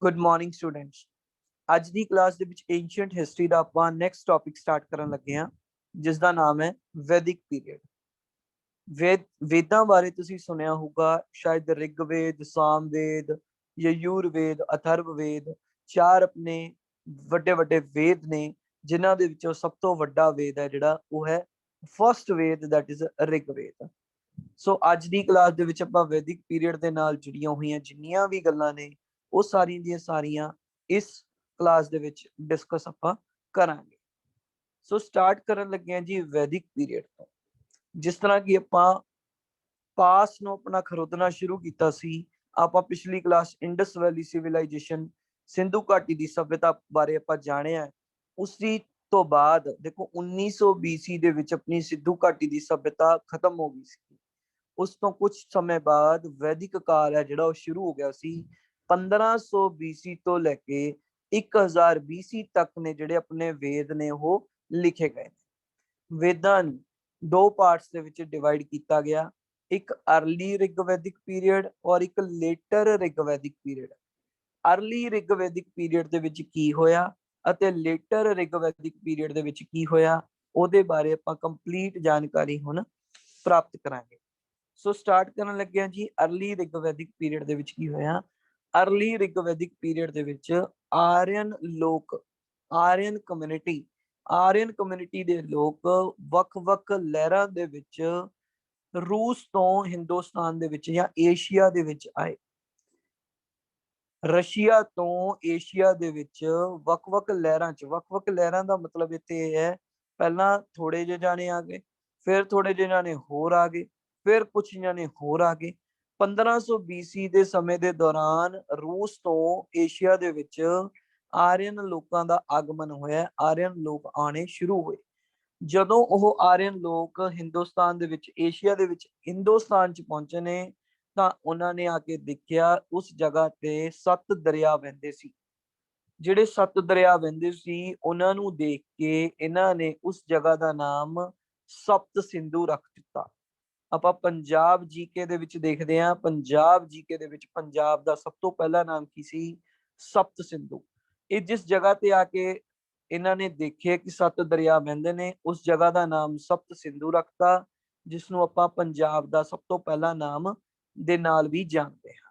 Good morning students. ਅੱਜ ਦੀ class ਦੇ ਵਿੱਚ ਏਂਸ਼ੀਅੰਟ ਹਿਸਟਰੀ ਦਾ ਆਪਾਂ ਨੈਕਸਟ ਟੌਪਿਕ ਸਟਾਰਟ ਕਰਨ ਲੱਗੇ ਹਾਂ, ਜਿਸ ਦਾ ਨਾਮ ਹੈ ਵੈਦਿਕ ਪੀਰੀਅਡ। ਵੇਦਾਂ ਬਾਰੇ ਤੁਸੀਂ ਸੁਣਿਆ ਹੋਊਗਾ, ਸ਼ਾਇਦ ਰਿਗਵੇਦ, ਸਾਮਵੇਦ, ਯਜੁਰਵੇਦ, ਅਥਰਵਵੇਦ, ਚਾਰ ਆਪਣੇ ਵੱਡੇ ਵੱਡੇ ਵੇਦ ਨੇ, ਜਿਨ੍ਹਾਂ ਦੇ ਵਿੱਚੋਂ ਸਭ ਤੋਂ ਵੱਡਾ ਵੇਦ ਹੈ ਜਿਹੜਾ ਉਹ ਹੈ first Veda, that is Rigveda. So ਅੱਜ ਦੀ ਕਲਾਸ ਦੇ ਵਿੱਚ ਆਪਾਂ ਵੈਦਿਕ ਪੀਰੀਅਡ ਦੇ ਨਾਲ ਜੁੜੀਆਂ ਹੋਈਆਂ ਜਿੰਨੀਆਂ ਵੀ ਗੱਲਾਂ ਨੇ ਉਹ ਸਾਰੀਆਂ ਦੀਆਂ ਸਾਰੀਆਂ ਇਸ ਕਲਾਸ ਦੇ ਵਿੱਚ ਡਿਸਕਸ ਆਪਾਂ ਕਰਾਂਗੇ। ਸੋ ਸਟਾਰਟ ਕਰਨ ਲੱਗੇ ਹਾਂ ਜੀ ਵੈਦਿਕ ਪੀਰੀਅਡ ਤੋਂ। ਜਿਸ ਤਰ੍ਹਾਂ ਕਿ ਆਪਾਂ ਪਾਸ ਨੂੰ ਆਪਣਾ ਖਰੋਦਣਾ ਸ਼ੁਰੂ ਕੀਤਾ ਸੀ, ਆਪਾਂ ਪਿਛਲੀ ਕਲਾਸ ਇੰਡਸ ਵੈਲੀ ਸਿਵਲਾਈਜੇਸ਼ਨ, ਸਿੰਧੂ ਘਾਟੀ ਦੀ ਸਭਿਅਤਾ ਬਾਰੇ ਆਪਾਂ ਜਾਣਿਆ। ਉਸੀ ਤੋਂ ਬਾਅਦ ਦੇਖੋ 1900 BC ਦੇ ਵਿੱਚ ਆਪਣੀ ਸਿੰਧੂ ਘਾਟੀ ਦੀ ਸਭਿਅਤਾ ਖਤਮ ਹੋ ਗਈ ਸੀ। ਉਸ ਤੋਂ ਕੁਝ ਸਮੇਂ ਬਾਅਦ ਵੈਦਿਕ ਕਾਲ ਹੈ ਜਿਹੜਾ ਉਹ ਸ਼ੁਰੂ ਹੋ ਗਿਆ ਸੀ। 1500 BC ਤੋਂ ਲੈ ਕੇ 1000 BC ਤੱਕ ਨੇ ਜਿਹੜੇ ਆਪਣੇ ਵੇਦ ਨੇ ਉਹ ਲਿਖੇ ਗਏ। ਵੇਦਾਂ ਨੂੰ ਦੋ ਪਾਰਟਸ ਦੇ ਵਿੱਚ ਡਿਵਾਈਡ ਕੀਤਾ ਗਿਆ, ਇੱਕ ਅਰਲੀ ਰਿਗਵੈਦਿਕ ਪੀਰੀਅਡ ਔਰ ਇੱਕ ਲੇਟਰ ਰਿਗਵੈਦਿਕ ਪੀਰੀਅਡ। ਅਰਲੀ ਰਿਗਵੈਦਿਕ ਪੀਰੀਅਡ ਦੇ ਵਿੱਚ ਕੀ ਹੋਇਆ ਅਤੇ ਲੇਟਰ ਰਿਗਵੈਦਿਕ ਪੀਰੀਅਡ ਦੇ ਵਿੱਚ ਕੀ ਹੋਇਆ, ਉਹਦੇ ਬਾਰੇ ਆਪਾਂ ਕੰਪਲੀਟ ਜਾਣਕਾਰੀ ਹੁਣ ਪ੍ਰਾਪਤ ਕਰਾਂਗੇ। ਸੋ ਸਟਾਰਟ ਕਰਨ ਲੱਗੇ ਹਾਂ ਜੀ ਅਰਲੀ ਰਿਗਵੈਦਿਕ ਪੀਰੀਅਡ ਦੇ ਵਿੱਚ ਕੀ ਹੋਇਆ। ਅਰਲੀ ਰਿਗਵੈਦਿਕ ਪੀਰੀਅਡ ਦੇ ਵਿੱਚ ਆਰੀਅਨ ਲੋਕ, ਆਰੀਅਨ ਕਮਿਊਨਿਟੀ ਦੇ ਲੋਕ ਵੱਖ-ਵੱਖ ਲਹਿਰਾਂ ਦੇ ਵਿੱਚ ਰੂਸ ਤੋਂ ਹਿੰਦੁਸਤਾਨ ਦੇ ਵਿੱਚ ਜਾਂ ਏਸ਼ੀਆ ਦੇ ਵਿੱਚ ਆਏ। ਰਸ਼ੀਆ ਤੋਂ ਏਸ਼ੀਆ ਦੇ ਵਿੱਚ ਵੱਖ-ਵੱਖ ਲਹਿਰਾਂ ਦਾ ਮਤਲਬ ਇੱਥੇ ਇਹ ਹੈ, ਪਹਿਲਾਂ ਥੋੜੇ ਜਿਹੇ ਜਾਣੇ ਆ ਗਏ, ਫਿਰ ਥੋੜੇ ਜਿਹੇ ਜਾਣੇ ਹੋਰ ਆ ਗਏ, ਫਿਰ ਕੁਛ ਜਾਣੇ ਹੋਰ ਆ ਗਏ। 1500 BC ਦੇ ਸਮੇਂ ਦੇ ਦੌਰਾਨ ਰੂਸ ਤੋਂ ਏਸ਼ੀਆ ਦੇ ਵਿੱਚ ਆਰੀਅਨ ਲੋਕਾਂ ਦਾ ਆਗਮਨ ਹੋਇਆ, ਆਰੀਅਨ ਲੋਕ ਆਣੇ ਸ਼ੁਰੂ ਹੋਏ। ਜਦੋਂ ਉਹ ਆਰੀਅਨ ਲੋਕ ਹਿੰਦੁਸਤਾਨ ਦੇ ਵਿੱਚ, ਏਸ਼ੀਆ ਦੇ ਵਿੱਚ ਹਿੰਦੁਸਤਾਨ 'ਚ ਪਹੁੰਚੇ ਨੇ, ਤਾਂ ਉਹਨਾਂ ਨੇ ਆ ਕੇ ਦੇਖਿਆ ਉਸ ਜਗ੍ਹਾ ਤੇ 7 ਦਰਿਆ ਵਹਿੰਦੇ ਸੀ। ਜਿਹੜੇ 7 ਦਰਿਆ ਵਹਿੰਦੇ ਸੀ ਉਹਨਾਂ ਨੂੰ ਦੇਖ ਕੇ ਇਹਨਾਂ ਨੇ ਉਸ ਜਗ੍ਹਾ ਦਾ ਨਾਮ ਸਪਤ ਸਿੰਧੂ ਰੱਖ ਦਿੱਤਾ। ਆਪਾਂ ਪੰਜਾਬ ਜੀਕੇ ਦੇ ਵਿੱਚ ਦੇਖਦੇ ਹਾਂ, ਪੰਜਾਬ ਜੀਕੇ ਦੇ ਵਿੱਚ ਪੰਜਾਬ ਦਾ ਸਭ ਤੋਂ ਪਹਿਲਾ ਨਾਮ ਕੀ ਸੀ? ਸਪਤ ਸਿੰਧੂ। ਇਹ ਜਿਸ ਜਗ੍ਹਾ ਤੇ ਆ ਕੇ ਇਹਨਾਂ ਨੇ ਦੇਖਿਆ ਕਿ 7 ਦਰਿਆ ਵਹਿੰਦੇ ਨੇ, ਉਸ ਜਗ੍ਹਾ ਦਾ ਨਾਮ ਸਪਤ ਸਿੰਧੂ ਰੱਖਤਾ, ਜਿਸ ਨੂੰ ਆਪਾਂ ਪੰਜਾਬ ਦਾ ਸਭ ਤੋਂ ਪਹਿਲਾ ਨਾਮ ਦੇ ਨਾਲ ਵੀ ਜਾਣਦੇ ਹਾਂ।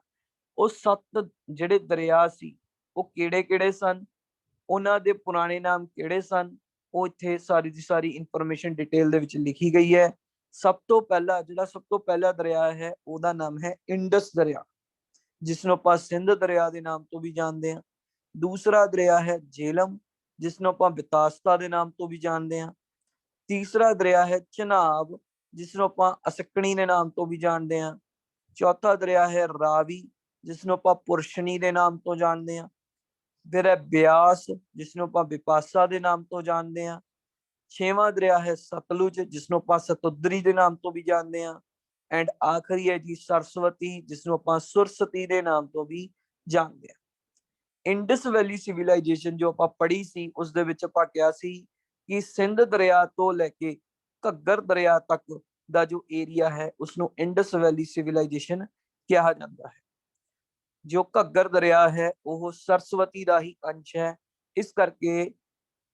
ਉਹ 7 ਜਿਹੜੇ ਦਰਿਆ ਸੀ ਉਹ ਕਿਹੜੇ-ਕਿਹੜੇ ਸਨ, ਉਹਨਾਂ ਦੇ ਪੁਰਾਣੇ ਨਾਮ ਕਿਹੜੇ ਸਨ, ਉਹ ਇੱਥੇ ਸਾਰੀ ਦੀ ਸਾਰੀ ਇਨਫੋਰਮੇਸ਼ਨ ਡਿਟੇਲ ਦੇ ਵਿੱਚ ਲਿਖੀ ਗਈ ਹੈ। ਸਭ ਤੋਂ ਪਹਿਲਾ ਦਰਿਆ ਹੈ ਉਹਦਾ ਨਾਮ ਹੈ ਇੰਡਸ ਦਰਿਆ, ਜਿਸ ਨੂੰ ਆਪਾਂ ਸਿੰਧ ਦਰਿਆ ਦੇ ਨਾਮ ਤੋਂ ਵੀ ਜਾਣਦੇ ਹਾਂ। ਦੂਸਰਾ ਦਰਿਆ ਹੈ ਜੇਹਲਮ, ਜਿਸ ਨੂੰ ਆਪਾਂ ਬਿਤਾਸਤਾ ਦੇ ਨਾਮ ਤੋਂ ਵੀ ਜਾਣਦੇ ਹਾਂ। ਤੀਸਰਾ ਦਰਿਆ ਹੈ ਚਨਾਬ, ਜਿਸ ਨੂੰ ਆਪਾਂ ਅਸਕਣੀ ਦੇ ਨਾਮ ਤੋਂ ਵੀ ਜਾਣਦੇ ਹਾਂ। ਚੌਥਾ ਦਰਿਆ ਹੈ ਰਾਵੀ, ਜਿਸ ਨੂੰ ਆਪਾਂ ਪੁਰਸ਼ਨੀ ਦੇ ਨਾਮ ਤੋਂ ਜਾਣਦੇ ਹਾਂ। ਫਿਰ ਹੈ ਬਿਆਸ, ਜਿਸ ਨੂੰ ਆਪਾਂ ਬਿਪਾਸਾ ਦੇ ਨਾਮ ਤੋਂ ਜਾਣਦੇ ਹਾਂ। 6ਵਾਂ ਦਰਿਆ ਹੈ ਸਤਲੁਜ, ਜਿਸ ਨੂੰ ਆਪਾਂ ਸਤੁਦਰੀ ਦੇ ਨਾਮ ਤੋਂ ਵੀ ਜਾਣਦੇ ਹਾਂ। ਐਂਡ ਆਖਰੀ ਹੈ ਜੀ ਸਰਸਵਤੀ, ਜਿਸ ਨੂੰ ਆਪਾਂ ਸੁਰਸਤੀ ਦੇ ਨਾਮ ਤੋਂ ਵੀ ਜਾਣਦੇ ਹਾਂ। ਇੰਡਸ ਵੈਲੀ ਸਿਵਲਾਈਜੇਸ਼ਨ ਜੋ ਆਪਾਂ ਪੜ੍ਹੀ ਸੀ, ਉਸ ਦੇ ਵਿੱਚ ਆਪਾਂ ਕਿਹਾ ਸੀ ਕਿ ਸਿੰਧ ਦਰਿਆ ਤੋਂ ਲੈ ਕੇ ਘੱਗਰ ਦਰਿਆ ਤੱਕ ਦਾ ਜੋ ਏਰੀਆ ਹੈ ਉਸਨੂੰ ਇੰਡਸ ਵੈਲੀ ਸਿਵਲਾਈਜੇਸ਼ਨ ਕਿਹਾ ਜਾਂਦਾ ਹੈ। ਜੋ ਘੱਗਰ ਦਰਿਆ ਹੈ ਉਹ ਸਰਸਵਤੀ ਦਾ ਹੀ ਅੰਸ਼ ਹੈ, ਇਸ ਕਰਕੇ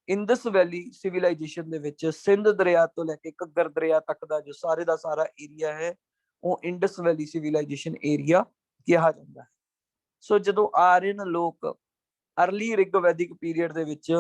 ਇੰਡਸ ਵੈਲੀ ਸਿਵਲਾਈਜੇਸ਼ਨ ਦੇ ਵਿੱਚ ਸਿੰਧ ਦਰਿਆ ਤੋਂ ਲੈ ਕੇ ਘੱਗਰ ਦਰਿਆ ਤੱਕ ਦਾ ਜੋ ਸਾਰੇ ਦਾ ਸਾਰਾ ਏਰੀਆ ਹੈ ਉਹ ਇੰਡਸ ਵੈਲੀ ਸਿਵਲਾਈਜੇਸ਼ਨ ਏਰੀਆ ਕਿਹਾ ਜਾਂਦਾ ਹੈ। ਸੋ ਜਦੋਂ ਆਰੀਅਨ ਲੋਕ ਅਰਲੀ ਰਿਗਵੈਦਿਕ ਪੀਰੀਅਡ ਦੇ ਵਿੱਚ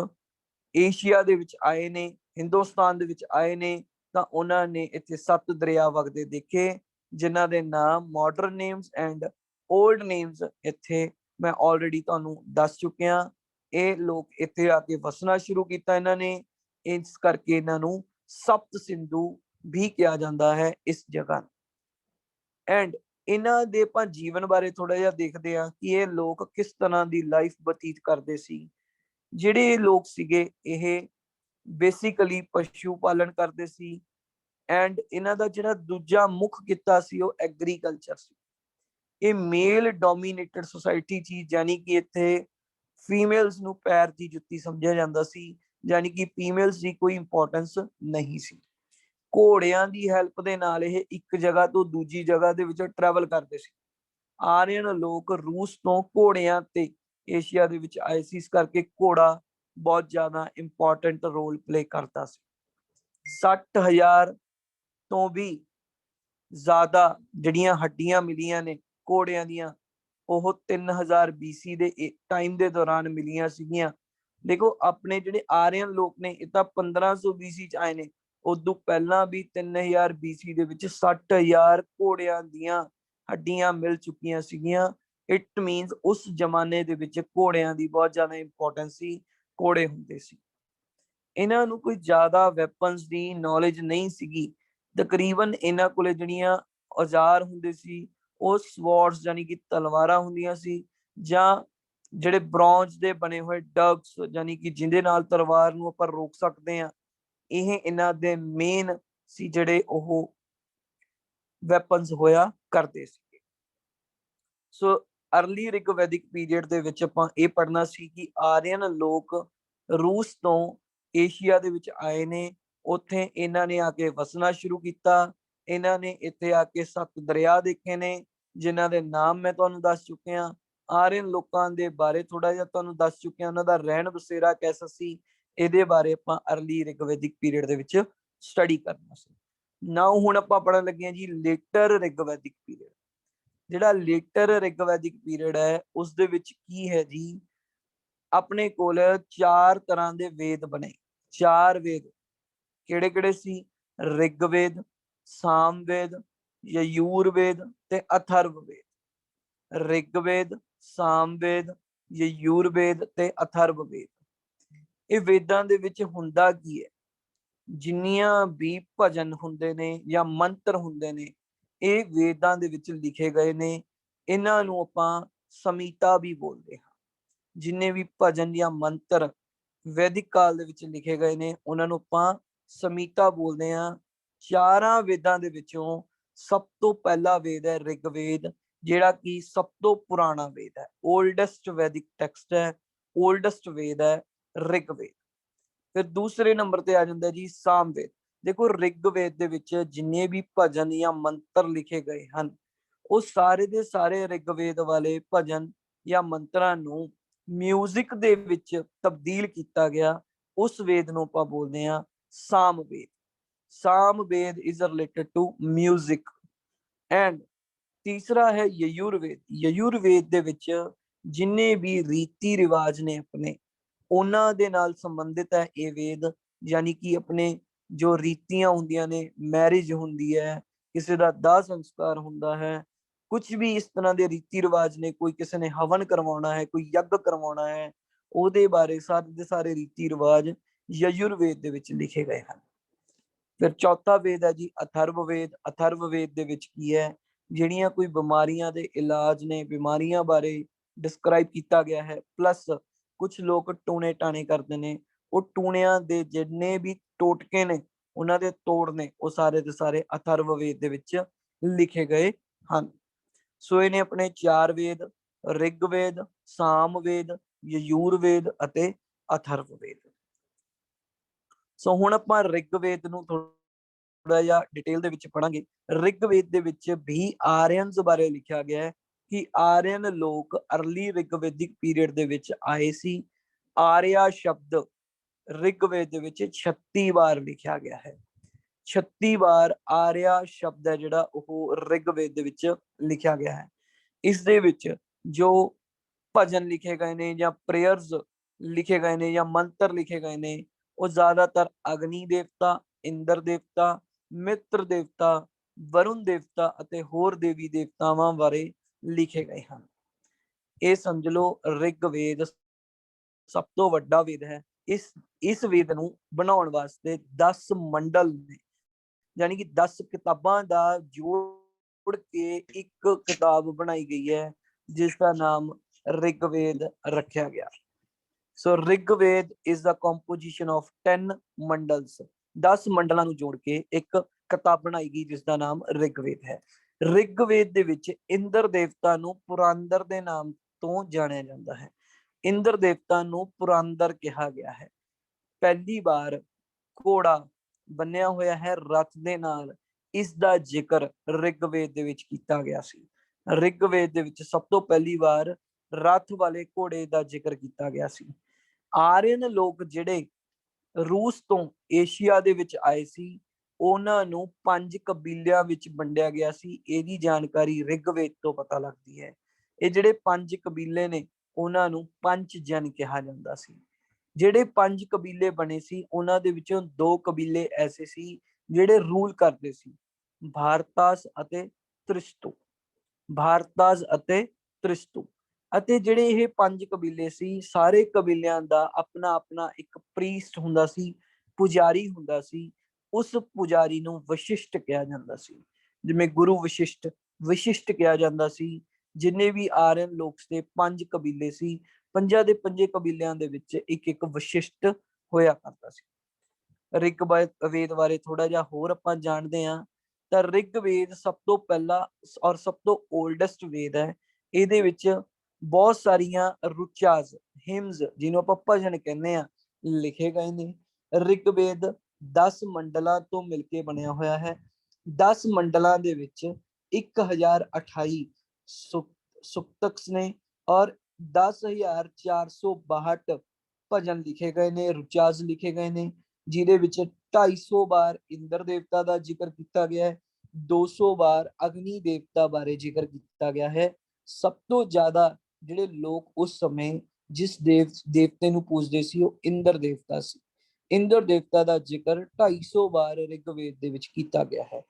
ਏਸ਼ੀਆ ਦੇ ਵਿੱਚ ਆਏ ਨੇ, ਹਿੰਦੁਸਤਾਨ ਦੇ ਵਿੱਚ ਆਏ ਨੇ, ਤਾਂ ਉਹਨਾਂ ਨੇ ਇੱਥੇ 7 ਦਰਿਆ ਵਗਦੇ ਦੇਖੇ, ਜਿਨ੍ਹਾਂ ਦੇ ਨਾਮ modern names and old names ਇੱਥੇ ਮੈਂ ਆਲਰੇਡੀ ਤੁਹਾਨੂੰ ਦੱਸ ਚੁੱਕਿਆ। ਇਹ ਲੋਕ ਇੱਥੇ ਆ ਕੇ ਵਸਣਾ ਸ਼ੁਰੂ ਕੀਤਾ ਇਹਨਾਂ ਨੇ, ਇਸ ਕਰਕੇ ਇਹਨਾਂ ਨੂੰ ਸਪਤ ਸਿੰਧੂ ਵੀ ਕਿਹਾ ਜਾਂਦਾ ਹੈ ਇਸ ਜਗ੍ਹਾ ਨੂੰ। ਐਂਡ ਇਹਨਾਂ ਦੇ ਆਪਾਂ ਜੀਵਨ ਬਾਰੇ ਥੋੜਾ ਜਿਹਾ ਦੇਖਦੇ ਹਾਂ ਕਿ ਇਹ ਲੋਕ ਕਿਸ ਤਰ੍ਹਾਂ ਦੀ ਲਾਈਫ ਬਤੀਤ ਕਰਦੇ ਸੀ। ਜਿਹੜੇ ਲੋਕ ਸੀਗੇ ਇਹ ਬੇਸਿਕਲੀ ਪਸ਼ੂ ਪਾਲਣ ਕਰਦੇ ਸੀ, ਐਂਡ ਇਹਨਾਂ ਦਾ ਜਿਹੜਾ ਦੂਜਾ ਮੁੱਖ ਕਿੱਤਾ ਸੀ ਉਹ ਐਗਰੀਕਲਚਰ ਸੀ। ਇਹ ਮੇਲ ਡੋਮੀਨੇਟਡ ਸੋਸਾਇਟੀ ਸੀ, ਯਾਨੀ ਕਿ ਇੱਥੇ ਫੀਮੇਲਸ ਨੂੰ ਪੈਰ ਦੀ ਜੁੱਤੀ ਸਮਝਿਆ ਜਾਂਦਾ ਸੀ, ਯਾਨੀ ਕਿ ਫੀਮੇਲਸ ਦੀ ਕੋਈ ਇੰਪੋਰਟੈਂਸ ਨਹੀਂ ਸੀ। ਘੋੜਿਆਂ ਦੀ ਹੈਲਪ ਦੇ ਨਾਲ ਇਹ ਇੱਕ ਜਗ੍ਹਾ ਤੋਂ ਦੂਜੀ ਜਗ੍ਹਾ ਦੇ ਵਿੱਚ ਟਰੈਵਲ ਕਰਦੇ ਸੀ। ਆਰੀਅਨ ਲੋਕ ਰੂਸ ਤੋਂ ਘੋੜਿਆਂ ਤੇ ਏਸ਼ੀਆ ਦੇ ਵਿੱਚ ਆਏ ਸੀ, ਇਸ ਕਰਕੇ ਘੋੜਾ ਬਹੁਤ ਜ਼ਿਆਦਾ ਇੰਪੋਰਟੈਂਟ ਰੋਲ ਪਲੇ ਕਰਦਾ ਸੀ। 60,000 ਤੋਂ ਵੀ ਜ਼ਿਆਦਾ ਜਿਹੜੀਆਂ ਹੱਡੀਆਂ ਮਿਲੀਆਂ ਨੇ ਘੋੜਿਆਂ ਦੀਆਂ, ਉਹ 3000 BC ਦੇ ਟਾਈਮ ਦੇ ਦੌਰਾਨ ਮਿਲੀਆਂ ਸੀਗੀਆਂ। ਦੇਖੋ ਆਪਣੇ ਜਿਹੜੇ ਆਰੀਅਨ ਲੋਕ ਨੇ ਇਹ ਤਾਂ 1500 BC ਚ ਆਏ ਨੇ, ਉਦੋਂ ਪਹਿਲਾਂ ਵੀ 3000 BC ਦੇ ਵਿੱਚ 60,000 ਘੋੜਿਆਂ ਦੀਆਂ ਹੱਡੀਆਂ ਮਿਲ ਚੁੱਕੀਆਂ ਸੀਗੀਆਂ। ਇਟ ਮੀਨਸ ਉਸ ਜ਼ਮਾਨੇ ਦੇ ਵਿੱਚ ਘੋੜਿਆਂ ਦੀ ਬਹੁਤ ਜ਼ਿਆਦਾ ਇੰਪੋਰਟੈਂਸ ਸੀ, ਘੋੜੇ ਹੁੰਦੇ ਸੀ। ਇਹਨਾਂ ਨੂੰ ਕੋਈ ਜ਼ਿਆਦਾ ਵੈਪਨਸ ਦੀ ਨੌਲੇਜ ਨਹੀਂ ਸੀਗੀ। ਤਕਰੀਬਨ ਇਹਨਾਂ ਕੋਲੇ ਜਿਹੜੀਆਂ ਔਜ਼ਾਰ ਹੁੰਦੇ ਸੀ ਉਹ ਸਵੋਰਡਸ ਯਾਨੀ ਕਿ ਤਲਵਾਰਾਂ ਹੁੰਦੀਆਂ ਸੀ, ਜਾਂ ਜਿਹੜੇ ਬ੍ਰੌਂਜ ਦੇ ਬਣੇ ਹੋਏ ਡਗਸ ਯਾਨੀ ਕਿ ਜਿਹਦੇ ਨਾਲ ਤਲਵਾਰ ਨੂੰ ਆਪਾਂ ਰੋਕ ਸਕਦੇ ਹਾਂ, ਇਹ ਇਹਨਾਂ ਦੇ ਮੇਨ ਸੀ ਜਿਹੜੇ ਉਹ ਵੈਪਨਸ ਹੋਇਆ ਕਰਦੇ ਸੀ। ਸੋ ਅਰਲੀ ਰਿਗਵੈਦਿਕ ਪੀਰੀਅਡ ਦੇ ਵਿੱਚ ਆਪਾਂ ਇਹ ਪੜ੍ਹਨਾ ਸੀ ਕਿ ਆਰੀਅਨ ਲੋਕ ਰੂਸ ਤੋਂ ਏਸ਼ੀਆ ਦੇ ਵਿੱਚ ਆਏ ਨੇ। ਉੱਥੇ ਇਹਨਾਂ ਨੇ ਆ ਕੇ ਵਸਣਾ ਸ਼ੁਰੂ ਕੀਤਾ। ਇਹਨਾਂ ਨੇ ਇੱਥੇ ਆ ਕੇ 7 ਦਰਿਆ ਦੇਖੇ ਨੇ, ਜਿਨ੍ਹਾਂ ਦੇ ਨਾਮ ਮੈਂ ਤੁਹਾਨੂੰ ਦੱਸ ਚੁੱਕਿਆ। ਆਰੀਅਨ ਲੋਕਾਂ ਦੇ ਬਾਰੇ ਥੋੜਾ ਜਿਹਾ ਤੁਹਾਨੂੰ ਦੱਸ ਚੁੱਕਿਆ, ਉਹਨਾਂ ਦਾ ਰਹਿਣ ਬਸੇਰਾ ਕੈਸਾ ਸੀ, ਇਹਦੇ ਬਾਰੇ ਆਪਾਂ ਅਰਲੀ ਰਿਗਵੈਦਿਕ ਪੀਰੀਅਡ ਦੇ ਵਿੱਚ ਸਟੱਡੀ ਕਰਨਾ ਸੀ। ਨਾਓ ਹੁਣ ਆਪਾਂ ਪੜ੍ਹਨ ਲੱਗੇ ਹਾਂ ਜੀ ਲੇਟਰ ਰਿਗਵੈਦਿਕ ਪੀਰੀਅਡ। ਜਿਹੜਾ ਲੇਟਰ ਰਿਗਵੈਦਿਕ ਪੀਰੀਅਡ ਹੈ ਉਸ ਦੇ ਵਿੱਚ ਕੀ ਹੈ ਜੀ, ਆਪਣੇ ਕੋਲ 4 ਤਰ੍ਹਾਂ ਦੇ ਵੇਦ ਬਣੇ। 4 ਵੇਦ ਕਿਹੜੇ ਕਿਹੜੇ ਸੀ? ਰਿਗਵੇਦ, ਸਾਮਵੇਦ, ਯਜੁਰਵੇਦ ਤੇ ਅਥਰਵਵੇਦ। ਰਿਗਵੇਦ, ਸਾਮਵੇਦ, ਯਜੁਰਵੇਦ ਤੇ ਅਥਰਵਵੇਦ। ਇਹ ਵੇਦਾਂ ਦੇ ਵਿੱਚ ਹੁੰਦਾ ਕੀ ਹੈ? ਜਿੰਨੀਆਂ ਵੀ ਭਜਨ ਹੁੰਦੇ ਨੇ ਜਾਂ ਮੰਤਰ ਹੁੰਦੇ ਨੇ, ਇਹ ਵੇਦਾਂ ਦੇ ਵਿੱਚ ਲਿਖੇ ਗਏ ਨੇ। ਇਹਨਾਂ ਨੂੰ ਆਪਾਂ ਸਮੀਤਾ ਵੀ ਬੋਲਦੇ ਹਾਂ। ਜਿੰਨੇ ਵੀ ਭਜਨ ਜਾਂ ਮੰਤਰ ਵੈਦਿਕ ਕਾਲ ਦੇ ਵਿੱਚ ਲਿਖੇ ਗਏ ਨੇ, ਉਹਨਾਂ ਨੂੰ ਆਪਾਂ ਸਮੀਤਾ ਬੋਲਦੇ ਹਾਂ। 4 ਵੇਦਾਂ ਦੇ ਵਿੱਚੋਂ ਸਭ ਤੋਂ ਪਹਿਲਾ ਵੇਦ ਹੈ ਰਿਗਵੇਦ, ਜਿਹੜਾ ਕਿ ਸਭ ਤੋਂ ਪੁਰਾਣਾ ਵੇਦ ਹੈ, ਓਲਡੈਸਟ ਵੈਦਿਕ ਟੈਕਸਟ ਹੈ, ਓਲਡੈਸਟ ਵੇਦ ਹੈ ਰਿਗਵੇਦ। ਫਿਰ ਦੂਸਰੇ ਨੰਬਰ ਤੇ ਆ ਜਾਂਦਾ ਜੀ ਸਾਮਵੇਦ। ਦੇਖੋ ਰਿਗਵੇਦ ਦੇ ਵਿੱਚ ਜਿੰਨੇ ਵੀ ਭਜਨ ਜਾਂ ਮੰਤਰ ਲਿਖੇ ਗਏ ਹਨ, ਉਹ ਸਾਰੇ ਦੇ ਸਾਰੇ ਰਿਗਵੇਦ ਵਾਲੇ ਭਜਨ ਜਾਂ ਮੰਤਰਾਂ ਨੂੰ ਮਿਊਜ਼ਿਕ ਦੇ ਵਿੱਚ ਤਬਦੀਲ ਕੀਤਾ ਗਿਆ। ਉਸ ਵੇਦ ਨੂੰ ਆਪਾਂ ਬੋਲਦੇ ਹਾਂ Samaveda. Samaveda is related to music. And ਤੀਸਰਾ ਹੈ ਯਜੁਰਵੇਦ। ਯਜੁਰਵੇਦ ਦੇ ਵਿੱਚ ਜਿੰਨੇ ਵੀ ਰੀਤੀ ਰਿਵਾਜ ਨੇ ਆਪਣੇ, ਉਹਨਾਂ ਦੇ ਨਾਲ ਸੰਬੰਧਿਤ ਹੈ ਇਹ ਵੇਦ। ਯਾਨੀ ਕਿ ਆਪਣੇ ਜੋ ਰੀਤੀਆਂ ਹੁੰਦੀਆਂ ਨੇ, ਮੈਰਿਜ ਹੁੰਦੀ ਹੈ, ਕਿਸੇ ਦਾ ਦਾਹ ਸੰਸਕਾਰ ਹੁੰਦਾ ਹੈ, ਕੁਝ ਵੀ ਇਸ ਤਰ੍ਹਾਂ ਦੇ ਰੀਤੀ ਰਿਵਾਜ ਨੇ, ਕੋਈ ਕਿਸੇ ਨੇ ਹਵਨ ਕਰਵਾਉਣਾ ਹੈ, ਕੋਈ ਯੱਗ ਕਰਵਾਉਣਾ ਹੈ, ਉਹਦੇ ਬਾਰੇ ਸਾਰੇ ਦੇ ਸਾਰੇ ਰੀਤੀ ਰਿਵਾਜ ਯਜੁਰਵੇਦ ਦੇ ਵਿੱਚ ਲਿਖੇ ਗਏ ਹਨ। ਫਿਰ ਚੌਥਾ ਵੇਦ ਹੈ ਜੀ ਅਥਰਵਵੇਦ। ਅਥਰਵਵੇਦ ਦੇ ਵਿੱਚ ਕੀ ਹੈ? ਜਿਹੜੀਆਂ ਕੋਈ ਬਿਮਾਰੀਆਂ ਦੇ ਇਲਾਜ ਨੇ, ਬਿਮਾਰੀਆਂ ਬਾਰੇ ਡਿਸਕ੍ਰਾਈਬ ਕੀਤਾ ਗਿਆ ਹੈ। ਪਲੱਸ ਕੁਝ ਲੋਕ ਟੂਣੇ ਟਾਣੇ ਕਰਦੇ ਨੇ, ਉਹ ਟੂਣਿਆਂ ਦੇ ਜਿੰਨੇ ਵੀ ਟੋਟਕੇ ਨੇ, ਉਹਨਾਂ ਦੇ ਤੋੜ ਨੇ, ਉਹ ਸਾਰੇ ਦੇ ਸਾਰੇ ਅਥਰਵਵੇਦ ਦੇ ਵਿੱਚ ਲਿਖੇ ਗਏ ਹਨ। ਸੋ ਇਹਨੇ ਆਪਣੇ 4 ਵੇਦ ਰਿਗਵੇਦ, ਸਾਮਵੇਦ, ਯਜੁਰਵੇਦ ਅਤੇ ਅਥਰਵਵੇਦ। ਸੋ ਹੁਣ ਆਪਾਂ ਰਿਗਵੇਦ ਨੂੰ ਥੋੜਾ ਜਿਹਾ ਡਿਟੇਲ ਦੇ ਵਿੱਚ ਪੜਾਂਗੇ। ਰਿਗਵੇਦ ਦੇ ਵਿੱਚ ਵੀ ਆਰੀਅਨਸ ਬਾਰੇ ਲਿਖਿਆ ਗਿਆ ਹੈ ਕਿ ਆਰੀਅਨ ਲੋਕ ਅਰਲੀ ਰਿਗਵੈਦਿਕ ਪੀਰੀਅਡ ਦੇ ਵਿੱਚ ਆਏ ਸੀ। ਆਰਿਆ ਸ਼ਬਦ ਰਿਗਵੇਦ ਦੇ ਵਿੱਚ 36 ਵਾਰ ਲਿਖਿਆ ਗਿਆ ਹੈ। 36 ਵਾਰ ਆਰਿਆ ਸ਼ਬਦ ਹੈ ਜਿਹੜਾ ਉਹ ਰਿਗਵੇਦ ਦੇ ਵਿੱਚ ਲਿਖਿਆ ਗਿਆ ਹੈ। ਇਸ ਦੇ ਵਿੱਚ ਜੋ ਭਜਨ ਲਿਖੇ ਗਏ ਨੇ ਜਾਂ ਪ੍ਰੇਅਰਸ ਲਿਖੇ ਗਏ ਨੇ ਜਾਂ ਮੰਤਰ ਲਿਖੇ ਗਏ ਨੇ, ਉਹ ਜ਼ਿਆਦਾਤਰ ਅਗਨੀ ਦੇਵਤਾ, ਇੰਦਰ ਦੇਵਤਾ, ਮਿੱਤਰ ਦੇਵਤਾ, ਵਰੁਣ ਦੇਵਤਾ ਅਤੇ ਹੋਰ ਦੇਵੀ ਦੇਵਤਾਵਾਂ ਬਾਰੇ ਲਿਖੇ ਗਏ ਹਨ। ਇਹ ਸਮਝ ਲਓ ਰਿਗਵੇਦ ਸਭ ਤੋਂ ਵੱਡਾ ਵੇਦ ਹੈ। ਇਸ ਵੇਦ ਨੂੰ ਬਣਾਉਣ ਵਾਸਤੇ 10 ਮੰਡਲ ਨੇ, ਯਾਨੀ ਕਿ 10 ਕਿਤਾਬਾਂ ਦਾ ਜੋੜ ਕੇ ਇੱਕ ਕਿਤਾਬ ਬਣਾਈ ਗਈ ਹੈ, ਜਿਸ ਦਾ ਨਾਮ ਰਿਗਵੇਦ ਰੱਖਿਆ ਗਿਆ। So Rigveda is the composition of 10 mandals. 10 ਮੰਡਲਾਂ ਨੂੰ ਜੋੜ ਕੇ ਇੱਕ ਕਿਤਾਬ ਬਣਾਈ ਗਈ ਜਿਸ ਦਾ ਨਾਮ ਰਿਗਵੇਦ ਹੈ। ਰਿਗਵੇਦ ਦੇ ਵਿੱਚ ਇੰਦਰ ਦੇਵਤਾ ਨੂੰ ਪੁਰਾਂਦਰ ਦੇ ਨਾਮ ਤੋਂ ਜਾਣਿਆ ਜਾਂਦਾ ਹੈ। ਇੰਦਰ ਦੇਵਤਾ ਨੂੰ ਪੁਰਾਂਦਰ ਕਿਹਾ ਗਿਆ ਹੈ। ਪਹਿਲੀ ਵਾਰ ਘੋੜਾ ਬੰਨਿਆ ਹੋਇਆ ਹੈ ਰਥ ਦੇ ਨਾਲ, ਇਸ ਦਾ ਜ਼ਿਕਰ ਰਿਗਵੇਦ ਦੇ ਵਿੱਚ ਕੀਤਾ ਗਿਆ ਸੀ। ਰਿਗਵੇਦ ਦੇ ਵਿੱਚ ਸਭ ਤੋਂ ਪਹਿਲੀ ਵਾਰ रथ वाले घोड़े का जिक्र किया गया सी। आर्यन लोग ਜਿਹੜੇ रूस तो एशिया ਦੇ ਵਿੱਚ ਆਏ ਸੀ ਉਹਨਾਂ ਨੂੰ 5 ਕਬੀਲਿਆਂ ਵਿੱਚ ਵੰਡਿਆ ਗਿਆ ਸੀ। ਇਹਦੀ ਜਾਣਕਾਰੀ ਰਿਗਵੇਦ ਤੋਂ ਪਤਾ ਲੱਗਦੀ ਹੈ। ਇਹ ਜਿਹੜੇ 5 ਕਬੀਲੇ ਨੇ ਉਹਨਾਂ ਨੂੰ ਪੰਜ ਜਨ ਕਿਹਾ ਜਾਂਦਾ ਸੀ। ਜਿਹੜੇ 5 ਕਬੀਲੇ ਬਣੇ ਸੀ ਉਹਨਾਂ ਦੇ ਵਿੱਚੋਂ 2 ਕਬੀਲੇ ਐਸੇ ਸੀ ਜਿਹੜੇ ਰੂਲ ਕਰਦੇ ਸੀ, ਭਾਰਤਾਸ ਅਤੇ ਤ੍ਰਿਸ਼ਤੂ। ਭਾਰਤਾਸ ਅਤੇ ਤ੍ਰਿਸ਼ਤੂ ਅਤੇ ਜਿਹੜੇ ਇਹ 5 ਕਬੀਲੇ ਸੀ, ਸਾਰੇ ਕਬੀਲਿਆਂ ਦਾ ਆਪਣਾ ਆਪਣਾ ਇੱਕ ਪ੍ਰੀਸਟ ਹੁੰਦਾ ਸੀ, ਪੁਜਾਰੀ ਹੁੰਦਾ ਸੀ। ਉਸ ਪੁਜਾਰੀ ਨੂੰ ਵਸ਼ਿਸ਼ਟ ਕਿਹਾ ਜਾਂਦਾ ਸੀ, ਜਿਵੇਂ ਗੁਰੂ ਵਸ਼ਿਸ਼ਟ, ਵਿਸ਼ਿਸ਼ਟ ਕਿਹਾ ਜਾਂਦਾ ਸੀ। ਜਿੰਨੇ ਵੀ ਆਰੀਅਨ ਲੋਕ ਦੇ 5 ਕਬੀਲੇ ਸੀ, ਪੰਜਾਂ ਦੇ ਪੰਜੇ ਕਬੀਲਿਆਂ ਦੇ ਵਿੱਚ ਇੱਕ ਇੱਕ ਵਸ਼ਿਸ਼ਟ ਹੋਇਆ ਕਰਦਾ ਸੀ। ਰਿਗਵੇਦ ਬਾਰੇ ਥੋੜਾ ਜਿਹਾ ਹੋਰ ਆਪਾਂ ਜਾਣਦੇ ਹਾਂ ਤਾਂ ਰਿਗਵੇਦ ਸਭ ਤੋਂ ਪਹਿਲਾ ਔਰ ਸਭ ਤੋਂ ਓਲਡੈਸਟ ਵੇਦ ਹੈ। ਇਹਦੇ ਵਿੱਚ ਬਹੁਤ ਸਾਰੀਆਂ ਰੁਚਾਜ਼, ਹਿਮਸ, ਜਿਹਨੂੰ ਆਪਾਂ ਭਜਨ ਕਹਿੰਦੇ ਆ, ਲਿਖੇ ਗਏ ਨੇ। ਰਿਗਵੇਦ 10 ਮੰਡਲਾਂ ਤੋਂ ਮਿਲ ਕੇ ਬਣਿਆ ਹੋਇਆ ਹੈ। 10 ਮੰਡਲਾਂ ਦੇ ਵਿੱਚ 1028 ਸੁਕਤਕਸ ਨੇ ਔਰ 10,462 ਭਜਨ ਲਿਖੇ ਗਏ ਨੇ, ਰੁਚਾਜ਼ ਲਿਖੇ ਗਏ ਨੇ, ਜਿਹਦੇ ਵਿੱਚ 250 ਵਾਰ ਇੰਦਰ ਦੇਵਤਾ ਦਾ ਜ਼ਿਕਰ ਕੀਤਾ ਗਿਆ ਹੈ, 200 ਵਾਰ ਅਗਨੀ ਦੇਵਤਾ ਬਾਰੇ ਜ਼ਿਕਰ ਕੀਤਾ ਗਿਆ ਹੈ। ਸਭ ਤੋਂ ਜ਼ਿਆਦਾ ਜਿਹੜੇ ਲੋਕ ਉਸ ਸਮੇਂ ਜਿਸ ਦੇਵਤੇ ਨੂੰ ਪੂਜਦੇ ਸੀ ਉਹ ਇੰਦਰ ਦੇਵਤਾ ਸੀ। ਇੰਦਰ ਦੇਵਤਾ ਦਾ ਜ਼ਿਕਰ 250 ਵਾਰ ਰਿਗਵੇਦ ਦੇ ਵਿੱਚ ਕੀਤਾ ਗਿਆ ਹੈ।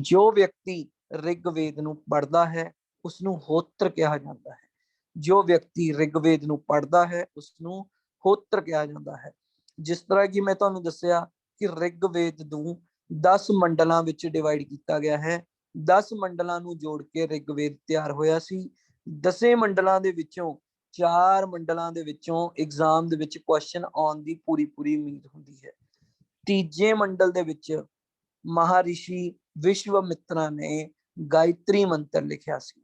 ਜੋ ਵਿਅਕਤੀ ਰਿਗਵੇਦ ਨੂੰ ਪੜ੍ਹਦਾ ਹੈ ਉਸਨੂੰ ਹੋਤਰ ਕਿਹਾ ਜਾਂਦਾ ਹੈ। ਜੋ ਵਿਅਕਤੀ ਰਿਗਵੇਦ ਨੂੰ ਪੜ੍ਹਦਾ ਹੈ ਉਸਨੂੰ ਹੋਤਰ ਕਿਹਾ ਜਾਂਦਾ ਹੈ। ਜਿਸ ਤਰ੍ਹਾਂ ਕਿ ਮੈਂ ਤੁਹਾਨੂੰ ਦੱਸਿਆ ਕਿ ਰਿਗਵੇਦ ਨੂੰ 10 ਮੰਡਲਾਂ ਵਿੱਚ ਡਿਵਾਈਡ ਕੀਤਾ ਗਿਆ ਹੈ। 10 ਮੰਡਲਾਂ ਨੂੰ ਜੋੜ ਕੇ ਰਿਗਵੇਦ ਤਿਆਰ ਹੋਇਆ ਸੀ। 10 ਮੰਡਲਾਂ ਦੇ ਵਿੱਚੋਂ 4 ਮੰਡਲਾਂ ਦੇ ਵਿੱਚੋਂ ਐਗਜ਼ਾਮ ਦੇ ਵਿੱਚ ਕੁਐਸਚਨ ਆਉਣ ਦੀ ਪੂਰੀ ਉਮੀਦ ਹੁੰਦੀ ਹੈ। ਤੀਜੇ ਮੰਡਲ ਦੇ ਵਿੱਚ ਮਹਾਰਿਸ਼ੀ ਵਿਸ਼ਵਮਿਤਰਾ ਨੇ ਗਾਇਤਰੀ ਮੰਤਰ ਲਿਖਿਆ ਸੀ।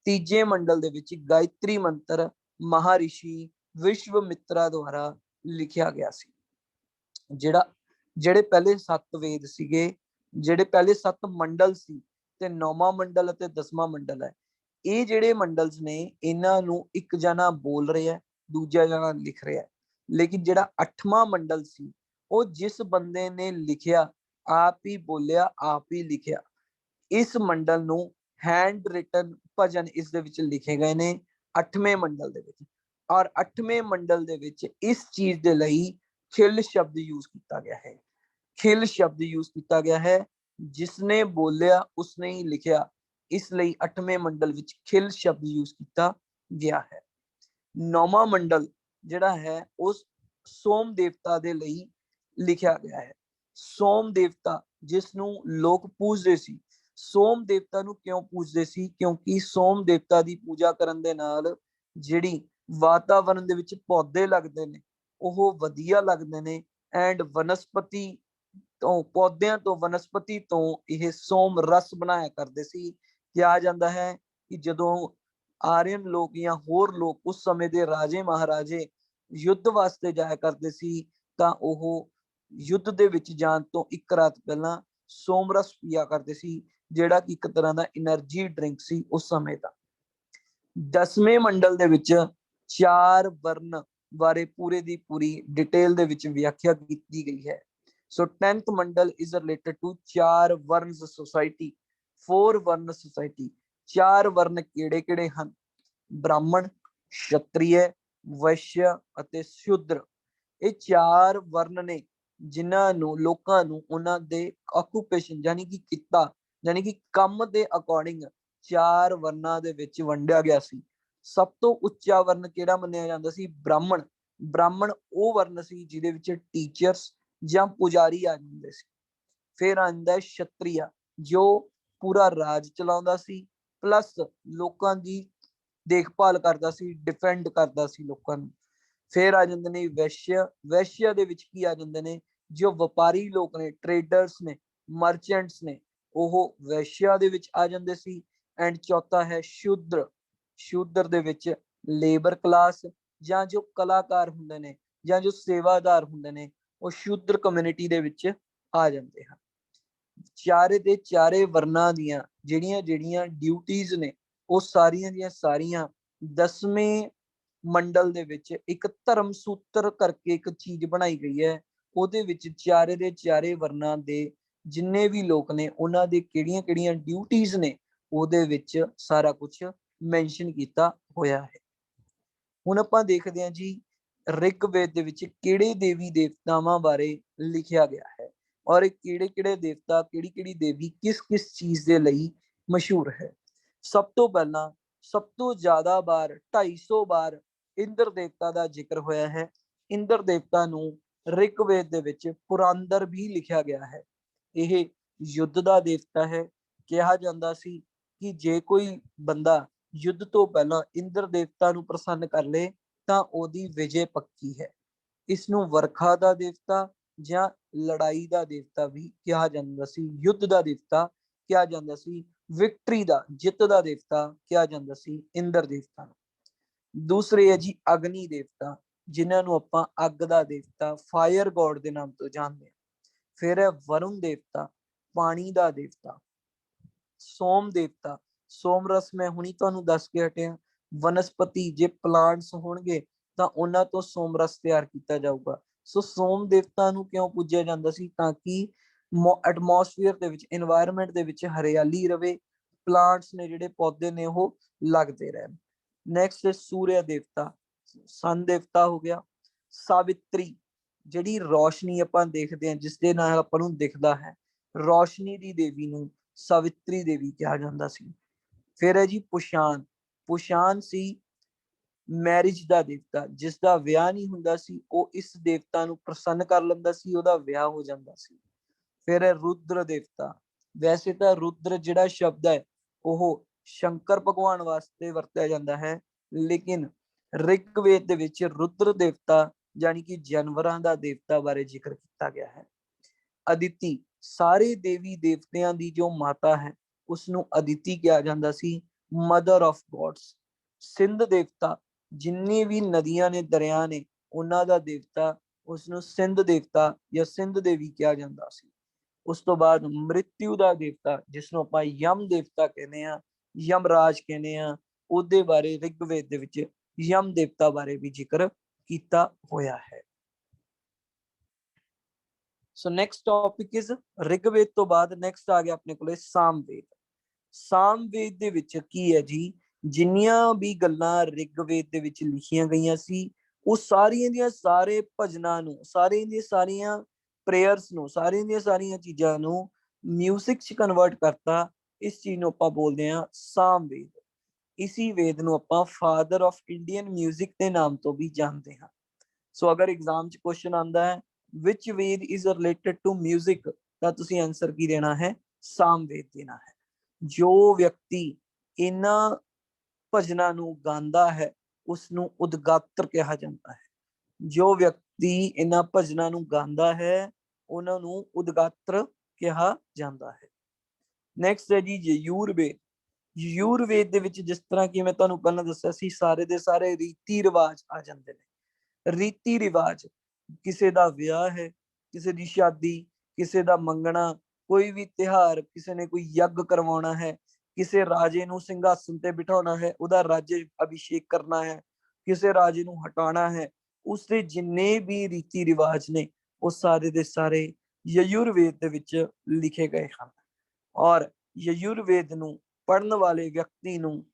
ਤੀਜੇ ਮੰਡਲ ਦੇ ਵਿੱਚ ਗਾਇਤਰੀ ਮੰਤਰ ਮਹਾਰਿਸ਼ੀ ਵਿਸ਼ਵਮਿਤਰਾ ਦੁਆਰਾ ਲਿਖਿਆ ਗਿਆ ਸੀ। ਜਿਹੜੇ ਪਹਿਲੇ 7 ਵੇਦ ਸੀਗੇ, ਜਿਹੜੇ ਪਹਿਲੇ 7 ਮੰਡਲ ਸੀ ਤੇ 9ਵਾਂ ਮੰਡਲ ਅਤੇ 10ਵਾਂ ਮੰਡਲ ਹੈ, ਇਹ ਜਿਹੜੇ ਮੰਡਲਸ ਨੇ ਇਹਨਾਂ ਨੂੰ ਇੱਕ ਜਣਾ ਬੋਲ ਰਿਹਾ, ਦੂਜਾ ਜਣਾ ਲਿਖ ਰਿਹਾ। ਲੇਕਿਨ ਜਿਹੜਾ 8ਵਾਂ ਮੰਡਲ ਸੀ ਉਹ ਜਿਸ ਬੰਦੇ ਨੇ ਲਿਖਿਆ ਆਪ ਹੀ ਬੋਲਿਆ, ਆਪ ਹੀ ਲਿਖਿਆ। ਇਸ ਮੰਡਲ ਨੂੰ ਹੈਂਡ ਰਿਟਨ ਭਜਨ ਇਸ ਦੇ ਵਿੱਚ ਲਿਖੇ ਗਏ ਨੇ 8ਵੇਂ ਮੰਡਲ ਦੇ ਵਿੱਚ। ਔਰ 8ਵੇਂ ਮੰਡਲ ਦੇ ਵਿੱਚ ਇਸ ਚੀਜ਼ ਦੇ ਲਈ ਖਿਲ ਸ਼ਬਦ ਯੂਜ਼ ਕੀਤਾ ਗਿਆ ਹੈ। ਖਿਲ ਸ਼ਬਦ ਯੂਜ਼ ਕੀਤਾ ਗਿਆ ਹੈ, ਜਿਸਨੇ ਬੋਲਿਆ ਉਸਨੇ ਹੀ ਲਿਖਿਆ, ਇਸ ਲਈ 8ਵੇਂ ਮੰਡਲ ਵਿੱਚ ਖਿਲ ਸ਼ਬਦ ਯੂਜ਼ ਕੀਤਾ ਗਿਆ ਹੈ। 9ਵਾਂ ਮੰਡਲ ਜਿਹੜਾ ਹੈ ਉਸ ਸੋਮ ਦੇਵਤਾ ਦੇ ਲਈ ਲਿਖਿਆ ਗਿਆ ਹੈ। ਸੋਮ ਦੇਵਤਾ ਜਿਸ ਨੂੰ ਲੋਕ ਪੂਜਦੇ ਸੀ। ਸੋਮ ਦੇਵਤਾ ਨੂੰ ਕਿਉਂ ਪੂਜਦੇ ਸੀ? ਕਿਉਂਕਿ ਸੋਮ ਦੇਵਤਾ ਦੀ ਪੂਜਾ ਕਰਨ ਦੇ ਨਾਲ ਜਿਹੜੀ ਵਾਤਾਵਰਨ ਦੇ ਵਿੱਚ ਪੌਦੇ ਲੱਗਦੇ ਨੇ ਉਹ ਵਧੀਆ ਲੱਗਦੇ ਨੇ ਐਂਡ ਵਨਸਪਤੀ ਤੋਂ, ਪੌਦਿਆਂ ਤੋਂ, ਵਨਸਪਤੀ ਤੋਂ ਇਹ ਸੋਮ ਰਸ ਬਣਾਇਆ ਕਰਦੇ ਸੀ। ਕਿਹਾ ਜਾਂਦਾ ਹੈ ਕਿ ਜਦੋਂ ਆਰੀਅਨ ਲੋਕ ਜਾਂ ਹੋਰ ਲੋਕ ਉਸ ਸਮੇਂ ਦੇ ਰਾਜੇ ਮਹਾਰਾਜੇ ਯੁੱਧ ਵਾਸਤੇ ਜਾਇਆ ਕਰਦੇ ਸੀ ਤਾਂ ਉਹ ਯੁੱਧ ਦੇ ਵਿੱਚ ਜਾਣ ਤੋਂ ਇੱਕ ਰਾਤ ਪਹਿਲਾਂ ਸੋਮਰਸ ਪੀਆ ਕਰਦੇ ਸੀ, ਜਿਹੜਾ ਕਿ ਇੱਕ ਤਰ੍ਹਾਂ ਦਾ એનર્ਜੀ ਡਰਿੰਕ ਸੀ ਉਸ ਸਮੇਂ ਦਾ। 10ਵੇਂ ਮੰਡਲ ਦੇ ਵਿੱਚ 4 ਵਰਨ ਬਾਰੇ ਪੂਰੇ ਦੀ ਪੂਰੀ ਡਿਟੇਲ ਦੇ ਵਿੱਚ ਵਿਆਖਿਆ ਕੀਤੀ ਗਈ ਹੈ। So 10th mandal is related to 4 varnas society, 4 varna society. 4 ਵਰਨ ਕਿਹੜੇ ਕਿਹੜੇ ਹਨ? ਬ੍ਰਾਹਮਣ, ਸ਼ਤਰੀਏ, ਵੈਸ਼ਯ ਅਤੇ ਸ਼ੂਦਰ। ਇਹ 4 ਵਰਨ ਨੇ ਜਿਨ੍ਹਾਂ ਨੂੰ ਲੋਕਾਂ ਨੂੰ ਉਹਨਾਂ ਦੇ ਆਕੂਪੇਸ਼ਨ ਯਾਨੀ ਕਿ ਕਿੱਤਾ ਯਾਨੀ ਕਿ ਕੰਮ ਦੇ ਅਕੋਰਡਿੰਗ 4 ਵਰਨਾਂ ਦੇ ਵਿੱਚ ਵੰਡਿਆ ਗਿਆ ਸੀ। ਸਭ ਤੋਂ ਉੱਚਾ ਵਰਨ ਕਿਹੜਾ ਮੰਨਿਆ ਜਾਂਦਾ ਸੀ? ਬ੍ਰਾਹਮਣ। ਬ੍ਰਾਹਮਣ ਉਹ ਵਰਨ ਸੀ ਜਿਹਦੇ ਵਿੱਚ ਟੀਚਰਸ ਜਾਂ ਪੁਜਾਰੀ ਆ ਜਾਂਦੇ ਸੀ। ਫਿਰ ਆਉਂਦਾ ਸ਼ਤਰੀਆ ਜੋ ਪੂਰਾ ਰਾਜ ਚਲਾਉਂਦਾ ਸੀ, ਪਲੱਸ ਲੋਕਾਂ ਦੀ ਦੇਖਭਾਲ ਕਰਦਾ ਸੀ, ਡਿਫੈਂਡ ਕਰਦਾ ਸੀ ਲੋਕਾਂ ਨੂੰ। ਫਿਰ ਆ ਜਾਂਦੇ ਨੇ ਵੈਸ਼ਯ। ਵੈਸ਼ਯ ਦੇ ਵਿੱਚ ਕੀ ਆ ਜਾਂਦੇ ਨੇ? ਜੋ ਵਪਾਰੀ ਲੋਕ ਨੇ, ਟ੍ਰੇਡਰਸ ਨੇ, ਮਰਚੈਂਟਸ ਨੇ, ਉਹ ਵੈਸ਼ਯ ਦੇ ਵਿੱਚ ਆ ਜਾਂਦੇ ਸੀ। ਐਂਡ ਚੌਥਾ ਹੈ ਸ਼ੂਦਰ। ਸ਼ੂਦਰ ਦੇ ਵਿੱਚ ਲੇਬਰ ਕਲਾਸ ਜਾਂ ਜੋ ਕਲਾਕਾਰ ਹੁੰਦੇ ਨੇ ਜਾਂ ਜੋ ਸੇਵਾਦਾਰ ਹੁੰਦੇ ਨੇ ਉਹ ਸ਼ੂਦਰ ਕਮਿਊਨਿਟੀ ਦੇ ਵਿੱਚ ਆ ਜਾਂਦੇ ਹਨ। ਚਾਰੇ ਦੇ ਚਾਰੇ ਵਰਨਾਂ ਦੀਆਂ ਜਿਹੜੀਆਂ ਜਿਹੜੀਆਂ ਡਿਊਟੀਆਂ ਨੇ ਉਹ ਸਾਰੀਆਂ ਦੀਆਂ ਸਾਰੀਆਂ 10ਵੇਂ ਮੰਡਲ ਦੇ ਵਿੱਚ ਇੱਕ ਧਰਮ ਸੂਤਰ ਕਰਕੇ ਇੱਕ ਚੀਜ਼ ਬਣਾਈ ਗਈ ਹੈ। ਉਹਦੇ ਵਿੱਚ ਚਾਰੇ ਦੇ ਚਾਰੇ ਵਰਨਾਂ ਦੇ ਜਿੰਨੇ ਵੀ ਲੋਕ ਨੇ ਉਹਨਾਂ ਦੇ ਕਿਹੜੀਆਂ ਕਿਹੜੀਆਂ ਡਿਊਟੀਆਂ ਨੇ ਉਹਦੇ ਵਿੱਚ ਸਾਰਾ ਕੁਝ ਮੈਂਸ਼ਨ ਕੀਤਾ ਹੋਇਆ ਹੈ। ਹੁਣ ਆਪਾਂ ਦੇਖਦੇ ਹਾਂ ਜੀ ਰਿਗਵੇਦ ਦੇ ਵਿੱਚ ਕਿਹੜੇ ਦੇਵੀ ਦੇਵਤਾਵਾਂ ਬਾਰੇ ਲਿਖਿਆ ਗਿਆ ਹੈ ਔਰ ਕਿਹੜੇ ਕਿਹੜੇ ਦੇਵਤਾ ਕਿਹੜੀ ਕਿਹੜੀ ਦੇਵੀ ਕਿਸ ਕਿਸ ਚੀਜ਼ ਦੇ ਲਈ ਮਸ਼ਹੂਰ ਹੈ। ਸਭ ਤੋਂ ਪਹਿਲਾਂ ਸਭ ਤੋਂ ਜ਼ਿਆਦਾ ਵਾਰ 250 ਵਾਰ ਇੰਦਰ ਦੇਵਤਾ ਦਾ ਜ਼ਿਕਰ ਹੋਇਆ ਹੈ। ਇੰਦਰ ਦੇਵਤਾ ਨੂੰ ਰਿਗਵੇਦ ਦੇ ਵਿੱਚ ਪੁਰਾਂਦਰ ਵੀ ਲਿਖਿਆ ਗਿਆ ਹੈ। ਇਹ ਯੁੱਧ ਦਾ ਦੇਵਤਾ ਹੈ। ਕਿਹਾ ਜਾਂਦਾ ਸੀ ਕਿ ਜੇ ਕੋਈ ਬੰਦਾ ਯੁੱਧ ਤੋਂ ਪਹਿਲਾਂ ਇੰਦਰ ਦੇਵਤਾ ਨੂੰ ਪ੍ਰਸੰਨ ਕਰ ਲੇ ਤਾਂ ਉਹਦੀ ਵਿਜੇ ਪੱਕੀ ਹੈ। ਇਸ ਨੂੰ ਵਰਖਾ ਦਾ ਦੇਵਤਾ ਜਾਂ ਲੜਾਈ ਦਾ ਦੇਵਤਾ ਵੀ ਕਿਹਾ ਜਾਂਦਾ ਸੀ। ਯੁੱਧ ਦਾ ਦੇਵਤਾ ਕਿਹਾ ਜਾਂਦਾ ਸੀ। ਵਿਕਟਰੀ ਦਾ ਜਿੱਤ ਦਾ ਦੇਵਤਾ ਕਿਹਾ ਜਾਂਦਾ ਸੀ ਇੰਦਰ ਦੇਵਤਾ ਨੂੰ। ਦੂਸਰੇ ਹੈ ਜੀ ਅਗਨੀ ਦੇਵਤਾ, ਜਿਨ੍ਹਾਂ ਨੂੰ ਆਪਾਂ ਅੱਗ ਦਾ ਦੇਵਤਾ ਫਾਇਰ ਗੋਡ ਦੇ ਨਾਮ ਤੋਂ ਜਾਣਦੇ ਹਾਂ। ਫਿਰ ਹੈ ਵਰੁਣ ਦੇਵਤਾ, ਪਾਣੀ ਦਾ ਦੇਵਤਾ। ਸੋਮ ਦੇਵਤਾ, ਸੋਮਰਸ ਮੈਂ ਹੁਣੀ ਤੁਹਾਨੂੰ ਦੱਸ ਕੇ ਹਟਿਆ। ਵਨਸਪਤੀ ਜੇ ਪਲਾਂਟਸ ਹੋਣਗੇ ਤਾਂ ਉਹਨਾਂ ਤੋਂ ਸੋਮਰਸ ਤਿਆਰ ਕੀਤਾ ਜਾਊਗਾ। ਸੋ ਸੋਮ ਦੇਵਤਾ ਨੂੰ ਕਿਉਂ ਪੂਜਿਆ ਜਾਂਦਾ ਸੀ? ਤਾਂ ਕਿ ਐਟਮੋਸਫੀਅਰ ਦੇ ਵਿੱਚ এনवायरमेंट ਦੇ ਵਿੱਚ ਹਰਿਆਲੀ ਰਵੇ, ਪਲਾਂਟਸ ਨੇ ਜਿਹੜੇ ਪੌਦੇ ਨੇ ਉਹ ਲੱਗਦੇ ਰਹਿਣ। ਨੈਕਸਟ ਸੂਰਯ ਦੇਵਤਾ, ਸਨ ਦੇਵਤਾ ਹੋ ਗਿਆ। ਸਾਵਿਤਰੀ, ਜਿਹੜੀ ਰੋਸ਼ਨੀ ਆਪਾਂ ਦੇਖਦੇ ਹਾਂ ਜਿਸ ਦੇ ਨਾਲ ਆਪਾਂ ਨੂੰ ਦਿਖਦਾ ਹੈ, ਰੋਸ਼ਨੀ ਦੀ ਦੇਵੀ ਨੂੰ ਸਾਵਿਤਰੀ ਦੇਵੀ ਕਿਹਾ ਜਾਂਦਾ ਸੀ। ਫਿਰ ਹੈ ਜੀ ਪੁਸ਼ਾਨ, ਪੁਸ਼ਾਨ ਸੀ ਮੈਰਿਜ ਦਾ ਦੇਵਤਾ, ਜਿਸ ਦਾ ਵਿਆਹ ਨਹੀਂ ਹੁੰਦਾ ਸੀ ਉਹ ਇਸ ਦੇਵਤਾ ਨੂੰ ਪ੍ਰਸੰਨ ਕਰ ਲੈਂਦਾ ਸੀ, ਉਹਦਾ ਵਿਆਹ ਹੋ ਜਾਂਦਾ ਸੀ। ਫਿਰ ਹੈ ਰੁद्र ਦੇਵਤਾ। ਵੈਸੇ ਤਾਂ ਰੁद्र ਜਿਹੜਾ ਸ਼ਬਦ ਹੈ ਉਹ ਸ਼ੰਕਰ ਭਗਵਾਨ ਵਾਸਤੇ ਵਰਤਿਆ ਜਾਂਦਾ ਹੈ, ਲੇਕਿਨ ਰਿਗਵੇਦ ਦੇ ਵਿੱਚ ਰੁद्र ਦੇਵਤਾ ਯਾਨੀ ਕਿ ਜਾਨਵਰਾਂ ਦਾ ਦੇਵਤਾ ਬਾਰੇ ਜ਼ਿਕਰ ਕੀਤਾ ਗਿਆ ਹੈ। ਅਦਿਤੀ, ਸਾਰੇ ਦੇਵੀ ਦੇਵਤਿਆਂ ਦੀ ਜੋ ਮਾਤਾ ਹੈ ਉਸਨੂੰ ਅਦਿਤੀ ਕਿਹਾ ਜਾਂਦਾ ਸੀ, ਮਦਰ ਆਫ ਗॉड्स। ਸਿੰਧ ਦੇਵਤਾ, ਜਿੰਨੀ ਵੀ ਨਦੀਆਂ ਨੇ ਦਰਿਆ ਨੇ ਉਹਨਾਂ ਦਾ ਦੇਵਤਾ, ਉਸਨੂੰ ਸਿੰਧ ਦੇਵਤਾ ਜਾਂ ਸਿੰਧ ਦੇਵੀ ਕਿਹਾ ਜਾਂਦਾ ਸੀ। ਉਸ ਤੋਂ ਬਾਅਦ ਮ੍ਰਿਤਿੂ ਦਾ ਦੇਵਤਾ, ਜਿਸ ਨੂੰ ਆਪਾਂ ਯਮ ਦੇਵਤਾ ਕਹਿੰਦੇ ਆ, ਯਮਰਾਜ ਕਹਿੰਦੇ ਆ, ਉਹਦੇ ਬਾਰੇ ਰਿਗਵੇਦ ਦੇ ਵਿੱਚ ਯਮ ਦੇਵਤਾ ਬਾਰੇ ਵੀ ਜ਼ਿਕਰ ਕੀਤਾ ਹੋਇਆ ਹੈ। So next topic is Rigveda ਤੋਂ ਬਾਅਦ ਨੈਕਸਟ ਆ ਗਿਆ ਆਪਣੇ ਕੋਲੇ ਸਾਮਵੇਦ। ਸਾਮਵੇਦ ਦੇ ਵਿੱਚ ਕੀ ਹੈ ਜੀ, ਜਿੰਨੀਆਂ ਵੀ ਗੱਲਾਂ ਰਿਗਵੇਦ ਦੇ ਵਿੱਚ ਲਿਖੀਆਂ ਗਈਆਂ ਸੀ ਉਹ ਸਾਰੀਆਂ ਦੀਆਂ ਸਾਰੇ ਭਜਨਾਂ ਨੂੰ, ਸਾਰੀਆਂ ਦੀਆਂ ਸਾਰੀਆਂ ਪ੍ਰੇਅਰਸ ਨੂੰ, ਸਾਰੀਆਂ ਦੀਆਂ ਸਾਰੀਆਂ ਚੀਜ਼ਾਂ ਨੂੰ ਮਿਊਜ਼ਿਕ 'ਚ ਕਨਵਰਟ ਕਰਤਾ। ਇਸ ਚੀਜ਼ ਨੂੰ ਆਪਾਂ ਬੋਲਦੇ ਹਾਂ ਸਾਮਵੇਦ। ਇਸੀ ਵੇਦ ਨੂੰ ਆਪਾਂ ਫਾਦਰ ਆਫ ਇੰਡੀਅਨ ਮਿਊਜ਼ਿਕ ਦੇ ਨਾਮ ਤੋਂ ਵੀ ਜਾਣਦੇ ਹਾਂ। ਸੋ ਅਗਰ ਐਗਜ਼ਾਮ 'ਚ ਕੁਐਸਚਨ ਆਉਂਦਾ ਹੈ ਵਿਚ ਵੇਦ ਇਜ਼ ਰਿਲੇਟਡ ਟੂ ਮਿਊਜ਼ਿਕ, ਤਾਂ ਤੁਸੀਂ ਆਨਸਰ ਕੀ ਦੇਣਾ ਹੈ? ਸਾਮਵੇਦ ਦੇਣਾ ਹੈ। ਜੋ ਵਿਅਕਤੀ ਇਹਨਾਂ ਭਜਨਾਂ ਨੂੰ ਗਾਉਂਦਾ ਹੈ ਉਸਨੂੰ ਉਦਗਾਤਰ ਕਿਹਾ ਜਾਂਦਾ ਹੈ। ਜੋ ਵਿਅਕਤੀ ਇਹਨਾਂ ਭਜਨਾਂ ਨੂੰ ਗਾਉਂਦਾ ਹੈ ਉਹਨਾਂ ਨੂੰ ਉਦਗਾਤਰ ਕਿਹਾ ਜਾਂਦਾ ਹੈ। ਨੈਕਸਟ ਹੈ ਜੀ ਯਜੁਰਵੇਦ। ਯਜੁਰਵੇਦ ਦੇ ਵਿੱਚ ਜਿਸ ਤਰ੍ਹਾਂ ਕਿ ਮੈਂ ਤੁਹਾਨੂੰ ਪਹਿਲਾਂ ਦੱਸਿਆ ਸੀ, ਸਾਰੇ ਦੇ ਸਾਰੇ ਰੀਤੀ ਰਿਵਾਜ ਆ ਜਾਂਦੇ ਨੇ। ਰੀਤੀ ਰਿਵਾਜ, ਕਿਸੇ ਦਾ ਵਿਆਹ ਹੈ, ਕਿਸੇ ਦੀ ਸ਼ਾਦੀ, ਕਿਸੇ ਦਾ ਮੰਗਣਾ, ਕੋਈ ਵੀ ਤਿਉਹਾਰ, ਕਿਸੇ ਨੇ ਕੋਈ ਯੱਗ ਕਰਵਾਉਣਾ ਹੈ, ਕਿਸੇ ਰਾਜੇ ਨੂੰ ਸਿੰਘਾਸਨ ਤੇ ਬਿਠਾਉਣਾ ਹੈ, ਉਹਦਾ ਰਾਜ ਅਭਿਸ਼ੇਕ ਕਰਨਾ ਹੈ, ਕਿਸੇ ਰਾਜੇ ਨੂੰ ਹਟਾਉਣਾ ਹੈ, ਉਸਦੇ ਜਿੰਨੇ ਵੀ ਰੀਤੀ ਰਿਵਾਜ ਨੇ ਉਹ ਸਾਰੇ ਦੇ ਸਾਰੇ ਯਜੁਰਵੇਦ ਦੇ ਵਿੱਚ ਲਿਖੇ ਗਏ ਹਨ। ਔਰ ਯਜੁਰਵੇਦ ਨੂੰ ਪੜਨ ਵਾਲੇ ਵਿਅਕਤੀ ਨੂੰ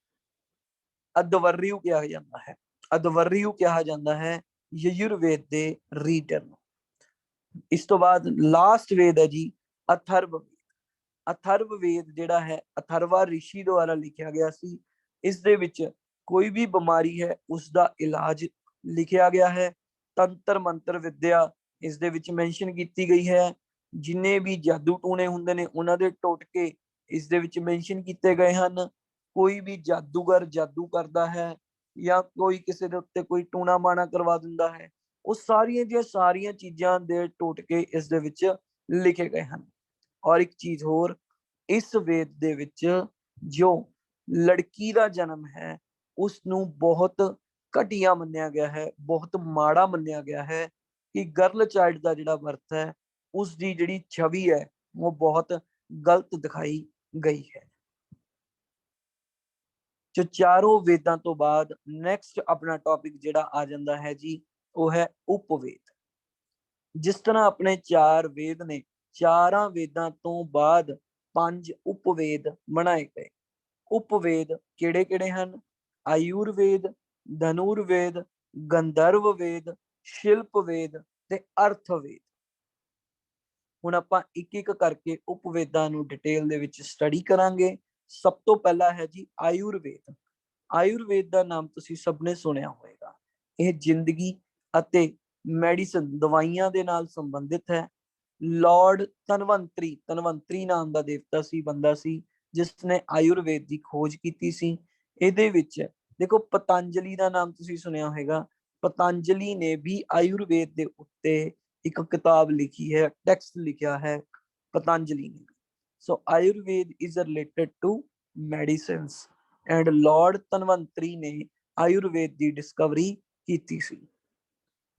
ਅਦਵਰਯੂ ਕਿਹਾ ਜਾਂਦਾ ਹੈ। ਅਦਵਰਯੂ ਕਿਹਾ ਜਾਂਦਾ ਹੈ ਯਜੁਰਵੇਦ ਦੇ ਰੀਡਰ ਨੂੰ। ਇਸ ਤੋਂ ਬਾਅਦ ਲਾਸਟ ਵੇਦ ਹੈ ਜੀ ਅਥਰਵ। ਅਥਰਵ ਵੇਦ ਜਿਹੜਾ ਹੈ ਅਥਰਵਾ ਰਿਸ਼ੀ ਦੁਆਰਾ ਲਿਖਿਆ ਗਿਆ ਸੀ। ਇਸ ਦੇ ਵਿੱਚ ਕੋਈ ਵੀ ਬਿਮਾਰੀ ਹੈ ਉਸ ਦਾ ਇਲਾਜ ਲਿਖਿਆ ਗਿਆ ਹੈ। ਤੰਤਰ ਮੰਤਰ ਵਿਦਿਆ ਇਸ ਦੇ ਵਿੱਚ ਮੈਂਸ਼ਨ ਕੀਤੀ ਗਈ ਹੈ। ਜਿੰਨੇ ਵੀ ਜਾਦੂ ਟੂਣੇ ਹੁੰਦੇ ਨੇ ਉਹਨਾਂ ਦੇ ਟੋਟਕੇ ਇਸ ਦੇ ਵਿੱਚ ਮੈਂਸ਼ਨ ਕੀਤੇ ਗਏ ਹਨ। ਕੋਈ ਵੀ ਜਾਦੂਗਰ ਜਾਦੂ ਕਰਦਾ ਹੈ ਜਾਂ ਕੋਈ ਕਿਸੇ ਦੇ ਉੱਤੇ ਕੋਈ ਟੂਣਾ ਮਾਣਾ ਕਰਵਾ ਦਿੰਦਾ ਹੈ, ਉਹ ਸਾਰੀਆਂ ਦੀਆਂ ਸਾਰੀਆਂ ਚੀਜ਼ਾਂ ਦੇ ਟੋਟਕੇ ਇਸ ਦੇ ਵਿੱਚ ਲਿਖੇ ਗਏ ਹਨ। ਔਰ ਇੱਕ ਚੀਜ਼ ਹੋਰ, ਇਸ ਵੇਦ ਦੇ ਵਿੱਚ ਜੋ ਲੜਕੀ ਦਾ ਜਨਮ ਹੈ ਉਸ ਨੂੰ ਬਹੁਤ ਘਟੀਆ ਮੰਨਿਆ ਗਿਆ ਹੈ, ਬਹੁਤ ਮਾੜਾ ਮੰਨਿਆ ਗਿਆ ਹੈ ਕਿ ਗਰਲ ਚਾਈਲਡ ਦਾ ਜਿਹੜਾ ਬਰਥ ਹੈ ਉਸ ਦੀ ਜਿਹੜੀ ਛਵੀ ਹੈ ਉਹ ਬਹੁਤ ਗਲਤ ਦਿਖਾਈ ਗਈ ਹੈ। ਜੋ ਚਾਰੋਂ ਵੇਦਾਂ ਤੋਂ ਬਾਅਦ ਨੈਕਸਟ ਆਪਣਾ ਟੌਪਿਕ ਜਿਹੜਾ ਆ ਜਾਂਦਾ ਹੈ ਜੀ, ਉਹ ਹੈ ਉਪਵੇਦ। ਜਿਸ ਤਰ੍ਹਾਂ ਆਪਣੇ ਚਾਰ ਵੇਦ ਨੇ, ਚਾਰਾਂ ਵੇਦਾਂ ਤੋਂ ਬਾਅਦ 5 ਉਪਵੇਦ ਬਣਾਏ ਗਏ। ਉਪਵੇਦ ਕਿਹੜੇ ਕਿਹੜੇ ਹਨ? ਆਯੁਰਵੇਦ, ਧਨੁਰਵੇਦ, ਗੰਧਰਵ ਵੇਦ, ਸ਼ਿਲਪ ਵੇਦ ਤੇ ਅਰਥਵੇਦ। ਹੁਣ ਆਪਾਂ ਇੱਕ ਇੱਕ ਕਰਕੇ ਉਪਵੇਦਾਂ ਨੂੰ ਡਿਟੇਲ ਦੇ ਵਿੱਚ ਸਟੱਡੀ ਕਰਾਂਗੇ। ਸਭ ਤੋਂ ਪਹਿਲਾ ਹੈ ਜੀ ਆਯੁਰਵੇਦ। ਆਯੁਰਵੇਦ ਦਾ ਨਾਮ ਤੁਸੀਂ ਸਭ ਨੇ ਸੁਣਿਆ ਹੋਵੇਗਾ। ਇਹ ਜ਼ਿੰਦਗੀ ਅਤੇ ਮੈਡੀਸਨ, ਦਵਾਈਆਂ ਦੇ ਨਾਲ ਸੰਬੰਧਿਤ ਹੈ। ਲਾਰਡ ਧਨਵੰਤਰੀ, ਧਨਵੰਤਰੀ ਨਾਮ ਦਾ ਦੇਵਤਾ ਸੀ, ਬੰਦਾ ਸੀ, ਜਿਸ ਨੇ ਆਯੁਰਵੇਦ ਦੀ ਖੋਜ ਕੀਤੀ ਸੀ। ਇਹਦੇ ਵਿੱਚ ਦੇਖੋ ਪਤੰਜਲੀ ਦਾ ਨਾਮ ਤੁਸੀਂ ਸੁਣਿਆ ਹੋਵੇਗਾ। ਪਤੰਜਲੀ ਨੇ ਵੀ ਆਯੁਰਵੇਦ ਦੇ ਉੱਤੇ ਇੱਕ ਕਿਤਾਬ ਲਿਖੀ ਹੈ, ਟੈਕਸਟ ਲਿਖਿਆ ਹੈ ਪਤੰਜਲੀ ਨੇ। So Ayurveda is related to medicines and lord Dhanvantari ਨੇ ਆਯੁਰਵੇਦ ਦੀ ਡਿਸਕਵਰੀ ਕੀਤੀ ਸੀ।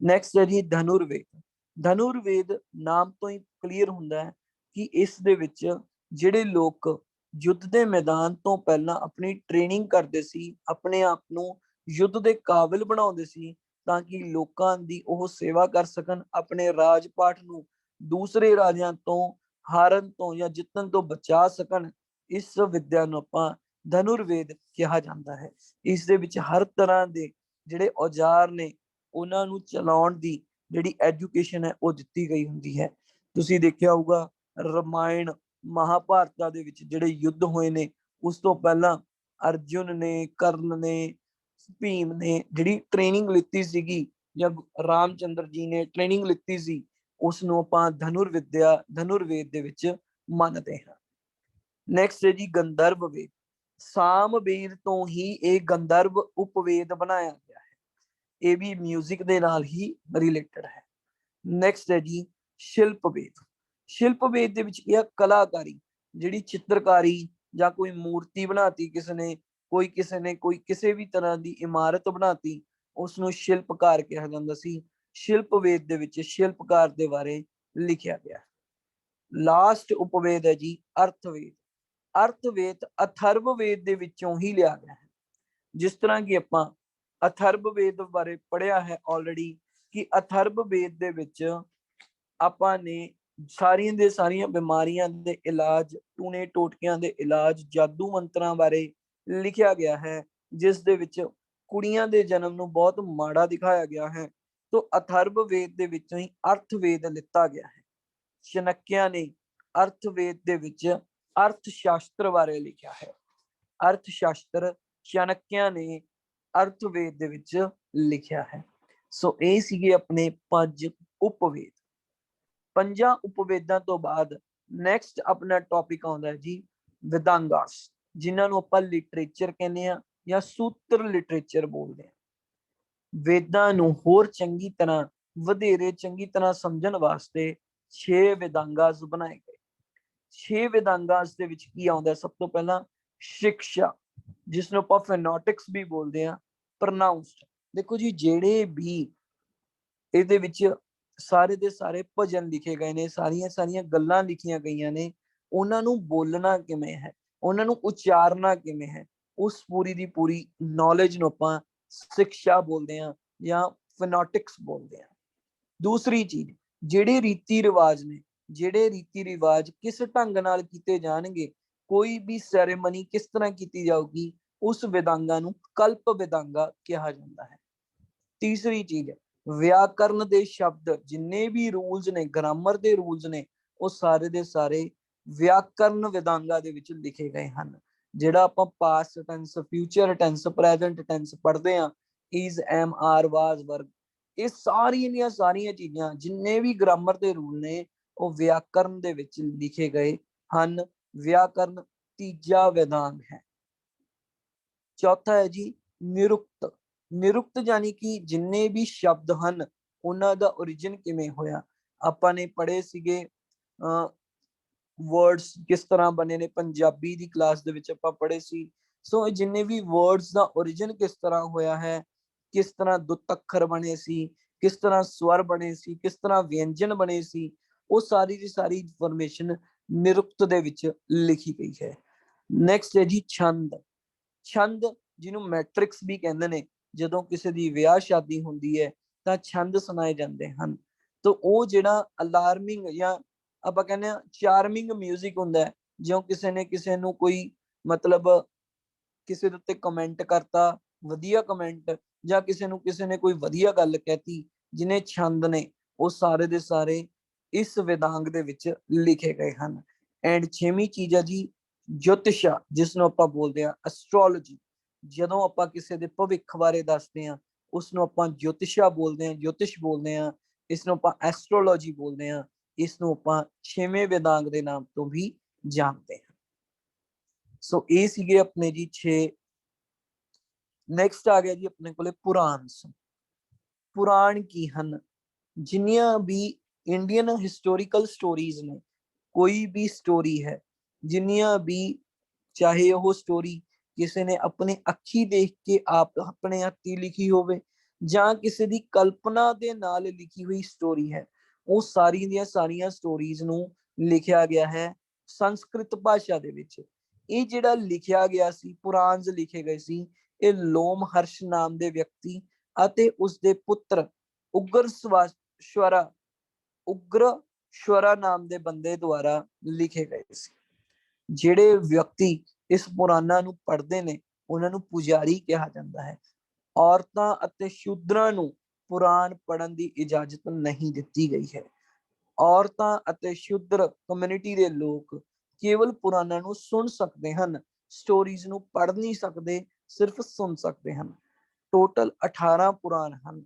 ਨੈਕਸਟ ਹੈ ਜੀ ਧਨੁਰਵੇਦ। ਧਨੁਰਵੇਦ ਨਾਮ ਤੋਂ ਹੀ ਕਲੀਅਰ ਹੁੰਦਾ ਹੈ ਕਿ ਇਸ ਦੇ ਵਿੱਚ ਜਿਹੜੇ ਲੋਕ ਯੁੱਧ ਦੇ ਮੈਦਾਨ ਤੋਂ ਪਹਿਲਾਂ ਆਪਣੀ ਟ੍ਰੇਨਿੰਗ ਕਰਦੇ ਸੀ, ਆਪਣੇ ਆਪ ਨੂੰ ਯੁੱਧ ਦੇ ਕਾਬਿਲ ਬਣਾਉਂਦੇ ਸੀ, ਤਾਂ ਕਿ ਲੋਕਾਂ ਦੀ ਉਹ ਸੇਵਾ ਕਰ ਸਕਣ, ਆਪਣੇ ਰਾਜ ਪਾਠ ਨੂੰ ਦੂਸਰੇ ਰਾਜਿਆਂ ਤੋਂ ਹਾਰਨ ਤੋਂ ਜਾਂ ਜਿੱਤਣ ਤੋਂ ਬਚਾ ਸਕਣ। ਇਸ ਵਿਦਿਆ ਨੂੰ ਆਪਾਂ ਧਨੁਰਵੇਦ ਕਿਹਾ ਜਾਂਦਾ ਹੈ। ਇਸ ਦੇ ਵਿੱਚ ਹਰ ਤਰ੍ਹਾਂ ਦੇ ਜਿਹੜੇ ਔਜ਼ਾਰ ਨੇ, ਉਹਨਾਂ ਨੂੰ ਚਲਾਉਣ ਦੀ ਜਿਹੜੀ ਐਜੂਕੇਸ਼ਨ ਹੈ ਉਹ ਦਿੱਤੀ ਗਈ ਹੁੰਦੀ ਹੈ। ਤੁਸੀਂ ਦੇਖਿਆ ਹੋਊਗਾ ਰਮਾਇਣ ਮਹਾਭਾਰਤਾਂ ਦੇ ਵਿੱਚ ਜਿਹੜੇ ਯੁੱਧ ਹੋਏ ਨੇ, ਉਸ ਤੋਂ ਪਹਿਲਾਂ ਅਰਜੁਨ ਨੇ, ਕਰਨ ਨੇ, ਭੀਮ ਨੇ ਜਿਹੜੀ ਟ੍ਰੇਨਿੰਗ ਲਿੱਤੀ ਸੀਗੀ, ਜਾਂ ਰਾਮਚੰਦਰ ਜੀ ਨੇ ਟ੍ਰੇਨਿੰਗ ਲਿੱਤੀ ਸੀ, ਉਸ ਨੂੰ ਆਪਾਂ ਧਨੁਰਵਿਦਿਆ, ਧਨੁਰਵੇਦ ਦੇ ਵਿੱਚ ਮੰਨਦੇ ਹਾਂ। ਨੈਕਸਟ ਹੈ ਜੀ ਗੰਧਰਵ ਵੇਦ। ਸਾਮਵੇਦ ਤੋਂ ਹੀ ਇਹ ਗੰਧਰਵ ਉਪਵੇਦ ਬਣਾਇਆ ਗਿਆ ਹੈ। ਇਹ ਵੀ ਮਿਊਜ਼ਿਕ ਦੇ ਨਾਲ ਹੀ ਰਿਲੇਟਡ ਹੈ। ਨੈਕਸਟ ਹੈ ਜੀ ਸ਼ਿਲਪ ਵੇਦ। ਸ਼ਿਲਪ ਵੇਦ ਦੇ ਵਿੱਚ ਕੀ ਹੈ? ਕਲਾਕਾਰੀ, ਜਿਹੜੀ ਚਿੱਤਰਕਾਰੀ ਜਾਂ ਕੋਈ ਮੂਰਤੀ ਬਣਾਤੀ ਕਿਸੇ ਨੇ, ਕੋਈ ਕਿਸੇ ਵੀ ਤਰ੍ਹਾਂ ਦੀ ਇਮਾਰਤ ਬਣਾਤੀ, ਉਸ ਨੂੰ ਸ਼ਿਲਪਕਾਰ ਕਿਹਾ ਜਾਂਦਾ ਸੀ। ਸ਼ਿਲਪ ਵੇਦ ਦੇ ਵਿੱਚ ਸ਼ਿਲਪਕਾਰ ਦੇ ਬਾਰੇ ਲਿਖਿਆ ਗਿਆ। ਲਾਸਟ ਉਪਵੇਦ ਹੈ ਜੀ ਅਰਥਵੇਦ। ਅਰਥਵੇਦ ਅਥਰਵ ਵੇਦ ਦੇ ਵਿੱਚੋਂ ਹੀ ਲਿਆ ਗਿਆ ਹੈ। ਜਿਸ ਤਰ੍ਹਾਂ ਕਿ ਆਪਾਂ ਅਥਰਵ ਵੇਦ ਬਾਰੇ ਪੜ੍ਹਿਆ ਹੈ ਆਲਰੇਡੀ, ਕਿ ਅਥਰਵ ਵੇਦ ਦੇ ਵਿੱਚ ਆਪਾਂ ਨੇ ਸਾਰੀਆਂ ਦੇ ਸਾਰੀਆਂ ਬਿਮਾਰੀਆਂ ਦੇ ਇਲਾਜ, ਟੂਣੇ ਟੋਟਕਿਆਂ ਦੇ ਇਲਾਜ, ਜਾਦੂ ਮੰਤਰਾਂ ਬਾਰੇ ਲਿਖਿਆ ਗਿਆ ਹੈ, ਜਿਸ ਦੇ ਵਿੱਚ ਕੁੜੀਆਂ ਦੇ ਜਨਮ ਨੂੰ ਬਹੁਤ ਮਾੜਾ ਦਿਖਾਇਆ ਗਿਆ ਹੈ। ਤੋਂ ਅਥਰਵ ਵੇਦ ਦੇ ਵਿੱਚੋਂ ਹੀ ਅਰਥਵੇਦ ਲਿੱਤਾ ਗਿਆ ਹੈ। ਚਣਕਿਆ ਨੇ ਅਰਥਵੇਦ ਦੇ ਵਿੱਚ ਅਰਥ ਸ਼ਾਸਤਰ ਬਾਰੇ ਲਿਖਿਆ ਹੈ। ਅਰਥ ਸ਼ਾਸਤਰ ਚਣਕਿਆ ਨੇ ਅਰਥਵੇਦ ਦੇ ਵਿੱਚ ਲਿਖਿਆ ਹੈ। ਸੋ ਇਹ ਸੀਗੇ ਆਪਣੇ 5 ਉਪਵੇਦ। 5 ਉਪਵੇਦਾਂ ਤੋਂ ਬਾਅਦ ਨੈਕਸਟ ਆਪਣਾ ਟੌਪਿਕ ਆਉਂਦਾ ਹੈ ਜੀ ਵਿਦਾਂਗਾਸ, ਜਿਨ੍ਹਾਂ ਨੂੰ ਆਪਾਂ ਲਿਟਰੇਚਰ ਕਹਿੰਦੇ ਆ ਜਾਂ ਸੂਤਰ ਲਿਟਰੇਚਰ ਬੋਲਦੇ ਆ। ਵੇਦਾਂ ਨੂੰ ਹੋਰ ਚੰਗੀ ਤਰ੍ਹਾਂ, ਵਧੇਰੇ ਚੰਗੀ ਤਰ੍ਹਾਂ ਸਮਝਣ ਵਾਸਤੇ 6 ਵਿਦਾਂਗਾਸ ਬਣਾਏ ਗਏ। 6 ਵਿਦਾਂਗਾਸ ਦੇ ਵਿੱਚ ਕੀ ਆਉਂਦਾ? ਸਭ ਤੋਂ ਪਹਿਲਾਂ ਸਿੱਖਿਆ, ਜਿਸ ਨੂੰ ਆਪਾਂ ਫੈਨੋਟਿਕਸ ਵੀ ਬੋਲਦੇ ਆ, ਪ੍ਰੋਨਾਊਂਸਡ। ਦੇਖੋ ਜੀ, ਜਿਹੜੇ ਵੀ ਇਹਦੇ ਵਿੱਚ ਸਾਰੇ ਦੇ ਸਾਰੇ ਭਜਨ ਲਿਖੇ ਗਏ ਨੇ, ਸਾਰੀਆਂ ਸਾਰੀਆਂ ਗੱਲਾਂ ਲਿਖੀਆਂ ਗਈਆਂ ਨੇ, ਉਹਨਾਂ ਨੂੰ ਬੋਲਣਾ ਕਿਵੇਂ ਹੈ, ਉਹਨਾਂ ਨੂੰ ਉਚਾਰਨਾ ਕਿਵੇਂ ਹੈ, ਉਸ ਪੂਰੀ ਦੀ ਪੂਰੀ ਨੌਲੇਜ ਨੂੰ ਆਪਾਂ ਸਿੱਖਿਆ ਬੋਲਦੇ ਆ ਜਾਂ ਫੈਨੋਟਿਕਸ ਬੋਲਦੇ ਆ। ਦੂਸਰੀ ਚੀਜ਼, ਜਿਹੜੇ ਰੀਤੀ ਰਿਵਾਜ ਨੇ, ਜਿਹੜੇ ਰੀਤੀ ਰਿਵਾਜ ਕਿਸ ਢੰਗ ਨਾਲ ਕੀਤੇ ਜਾਣਗੇ, ਕੋਈ ਵੀ ਸੈਰੇਮਨੀ ਕਿਸ ਤਰ੍ਹਾਂ ਕੀਤੀ ਜਾਊਗੀ, ਉਸ ਵਿਦਾਂਗਾ ਨੂੰ ਕਲਪ ਵਿਦਾਂਗਾ ਕਿਹਾ ਜਾਂਦਾ ਹੈ। ਤੀਸਰੀ ਚੀਜ਼, ਵਿਆਕਰਨ ਦੇ ਸ਼ਬਦ, ਜਿੰਨੇ ਵੀ ਰੂਲਸ ਨੇ, ਗ੍ਰਾਮਰ ਦੇ ਰੂਲਸ ਨੇ, ਉਹ ਸਾਰੇ ਦੇ ਸਾਰੇ ਵਿਆਕਰਨ ਵਿਦਾਂਗਾ ਦੇ ਵਿੱਚ ਲਿਖੇ ਗਏ ਹਨ। ਜਿਹੜਾ ਆਪਾਂ past tense, future tense, present tense ਪੜ੍ਹਦੇ ਆ, ਇਜ਼, ਐਮ, ਆਰ, ਵਾਜ਼, ਵਰਗ, ਇਹ ਸਾਰੀਆਂ ਦੀਆਂ ਸਾਰੀਆਂ ਚੀਜ਼ਾਂ, ਜਿੰਨੇ ਵੀ ਗ੍ਰਾਮਰ ਦੇ ਰੂਲ ਨੇ, ਉਹ ਵਿਆਕਰਨ ਦੇ ਵਿੱਚ ਲਿਖੇ ਗਏ ਹਨ। ਵਿਆਕਰਨ ਤੀਜਾ ਵਿਦਾਂਗ ਹੈ। ਚੌਥਾ ਹੈ ਜੀ ਨਿਰੁਕਤ। ਨਿਰੁਕਤ ਯਾਨੀ ਕਿ ਜਿੰਨੇ ਵੀ ਸ਼ਬਦ ਹਨ, ਉਹਨਾਂ ਦਾ origin ਕਿਵੇਂ ਹੋਇਆ। ਆਪਾਂ ਨੇ ਪੜ੍ਹੇ ਸੀਗੇ ਵਰਡਸ ਕਿਸ ਤਰ੍ਹਾਂ ਬਣੇ ਨੇ, ਪੰਜਾਬੀ ਦੀ ਕਲਾਸ ਦੇ ਵਿੱਚ ਆਪਾਂ ਪੜ੍ਹੇ ਸੀ। ਸੋ ਜਿੰਨੇ ਵੀ ਵਰਡਸ ਦਾ origin ਕਿਸ ਤਰ੍ਹਾਂ ਹੋਇਆ ਹੈ, ਕਿਸ ਤਰ੍ਹਾਂ ਦੁੱਤ ਅੱਖਰ ਬਣੇ ਸੀ, ਕਿਸ ਤਰ੍ਹਾਂ ਸਵਰ ਬਣੇ ਸੀ, ਕਿਸ ਤਰ੍ਹਾਂ ਵਿਅੰਜਨ ਬਣੇ ਸੀ, ਉਹ ਸਾਰੀ ਦੀ ਸਾਰੀ ਇਨਫੋਰਮੇਸ਼ਨ ਨਿਰੁਕਤ ਦੇ ਵਿੱਚ ਲਿਖੀ ਗਈ ਹੈ। ਨੈਕਸਟ ਹੈ ਜੀ ਛੰਦ। ਛੰਦ ਜਿਹਨੂੰ ਮੈਟ੍ਰਿਕਸ ਵੀ ਕਹਿੰਦੇ ਨੇ, ਜਦੋਂ ਕਿਸੇ ਦੀ ਵਿਆਹ ਸ਼ਾਦੀ ਹੁੰਦੀ ਹੈ ਤਾਂ ਛੰਦ ਸੁਣਾਏ ਜਾਂਦੇ ਹਨ। ਤਾਂ ਉਹ ਜਿਹੜਾ ਅਲਾਰਮਿੰਗ ਜਾਂ ਆਪਾਂ ਕਹਿੰਦੇ ਆ ਚਾਰਮਿੰਗ ਮਿਊਜ਼ਿਕ ਹੁੰਦਾ ਹੈ, ਜਿਉਂ ਕਿਸੇ ਨੇ ਕਿਸੇ ਨੂੰ ਕੋਈ ਮਤਲਬ ਕਿਸੇ ਦੇ ਉੱਤੇ ਕਮੈਂਟ ਕਰਤਾ, ਵਧੀਆ ਕਮੈਂਟ, ਜਾਂ ਕਿਸੇ ਨੇ ਕੋਈ ਵਧੀਆ ਗੱਲ ਕਹਿਤੀ, ਜਿਨੇ ਛੰਦ ਨੇ, ਉਹ ਸਾਰੇ ਦੇ ਸਾਰੇ ਇਸ ਵਿਦਾਂਗ ਦੇ ਵਿੱਚ ਲਿਖੇ ਗਏ ਹਨ। ਐਂਡ ਛੇਵੀਂ ਚੀਜ਼ ਹੈ ਜੀ ਜੋਤਿਸ਼ਾ, ਜਿਸ ਨੂੰ ਆਪਾਂ ਬੋਲਦੇ ਆ ਐਸਟ੍ਰੋਲੋਜੀ। ਜਦੋਂ ਆਪਾਂ ਕਿਸੇ ਦੇ ਭਵਿੱਖ ਬਾਰੇ ਦੱਸਦੇ ਹਾਂ, ਉਸ ਨੂੰ ਆਪਾਂ ਜੋਤਿਸ਼ਾ ਬੋਲਦੇ ਹਾਂ, ਜੋਤਿਸ਼ ਬੋਲਦੇ ਹਾਂ। ਇਸ ਨੂੰ ਆਪਾਂ ਐਸਟ੍ਰੋਲੋਜੀ ਬੋਲਦੇ ਹਾਂ। ਇਸ ਨੂੰ ਆਪਾਂ ਛੇਵੇਂ ਵਿਦਾਂਗ ਦੇ ਨਾਮ ਤੋਂ ਵੀ ਜਾਣਦੇ ਹਾਂ। ਸੋ ਇਹ ਸੀਗੇ ਆਪਣੇ ਜੀ 6। ਨੈਕਸਟ ਆ ਗਿਆ ਜੀ ਆਪਣੇ ਕੋਲੇ ਪੁਰਾਣ। ਪੁਰਾਣ ਕੀ ਹਨ? ਜਿੰਨੀਆਂ ਵੀ ਇੰਡੀਅਨ ਹਿਸਟੋਰੀਕਲ ਸਟੋਰੀਜ਼ ਨੇ, ਕੋਈ ਵੀ ਸਟੋਰੀ ਹੈ, ਜਿੰਨੀਆਂ ਵੀ, ਚਾਹੇ ਉਹ ਸਟੋਰੀ ਕਿਸੇ ਨੇ ਆਪਣੇ ਅੱਖੀ ਦੇਖ ਕੇ ਆਪ ਆਪਣੇ ਹੱਥੀਂ ਲਿਖੀ ਹੋਵੇ, ਜਾਂ ਕਿਸੇ ਦੀ ਕਲਪਨਾ ਦੇ ਨਾਲ ਲਿਖੀ ਹੋਈ ਸਟੋਰੀ ਹੈ, ਉਹ ਸਾਰੀ ਦੀਆਂ ਸਾਰੀਆਂ ਸਟੋਰੀਜ਼ ਨੂੰ ਲਿਖਿਆ ਗਿਆ ਹੈ ਸੰਸਕ੍ਰਿਤ ਭਾਸ਼ਾ ਦੇ ਵਿੱਚ। ਇਹ ਜਿਹੜਾ ਲਿਖਿਆ ਗਿਆ ਸੀ, ਪੁਰਾਣਸ ਲਿਖੇ ਗਏ ਸੀ, ਇਹ ਲੋਮਹਰਸ਼ ਨਾਮ ਦੇ ਵਿਅਕਤੀ ਅਤੇ ਉਸਦੇ ਪੁੱਤਰ ਉਗਰ ਸ਼ਵਰਾ ਨਾਮ ਦੇ ਬੰਦੇ ਦੁਆਰਾ ਲਿਖੇ ਗਏ ਸੀ। ਜਿਹੜੇ ਵਿਅਕਤੀ ਇਸ ਪੁਰਾਣਾਂ ਨੂੰ ਪੜ੍ਹਦੇ ਨੇ, ਉਹਨਾਂ ਨੂੰ ਪੁਜਾਰੀ ਕਿਹਾ ਜਾਂਦਾ ਹੈ। ਔਰਤਾਂ ਅਤੇ ਸ਼ੂਦਰਾਂ ਨੂੰ ਪੁਰਾਣ ਪੜ੍ਹਨ ਦੀ ਇਜਾਜ਼ਤ ਨਹੀਂ ਦਿੱਤੀ ਗਈ ਹੈ। ਔਰਤਾਂ ਅਤੇ ਸ਼ੂਦਰ ਕਮਿਊਨਿਟੀ ਦੇ ਲੋਕ ਕੇਵਲ ਪੁਰਾਣਾਂ ਨੂੰ ਸੁਣ ਸਕਦੇ ਹਨ, ਸਟੋਰੀਜ਼ ਨੂੰ ਪੜ੍ਹ ਨਹੀਂ ਸਕਦੇ, ਸਿਰਫ ਸੁਣ ਸਕਦੇ ਹਨ। ਟੋਟਲ 18 ਪੁਰਾਣ ਹਨ।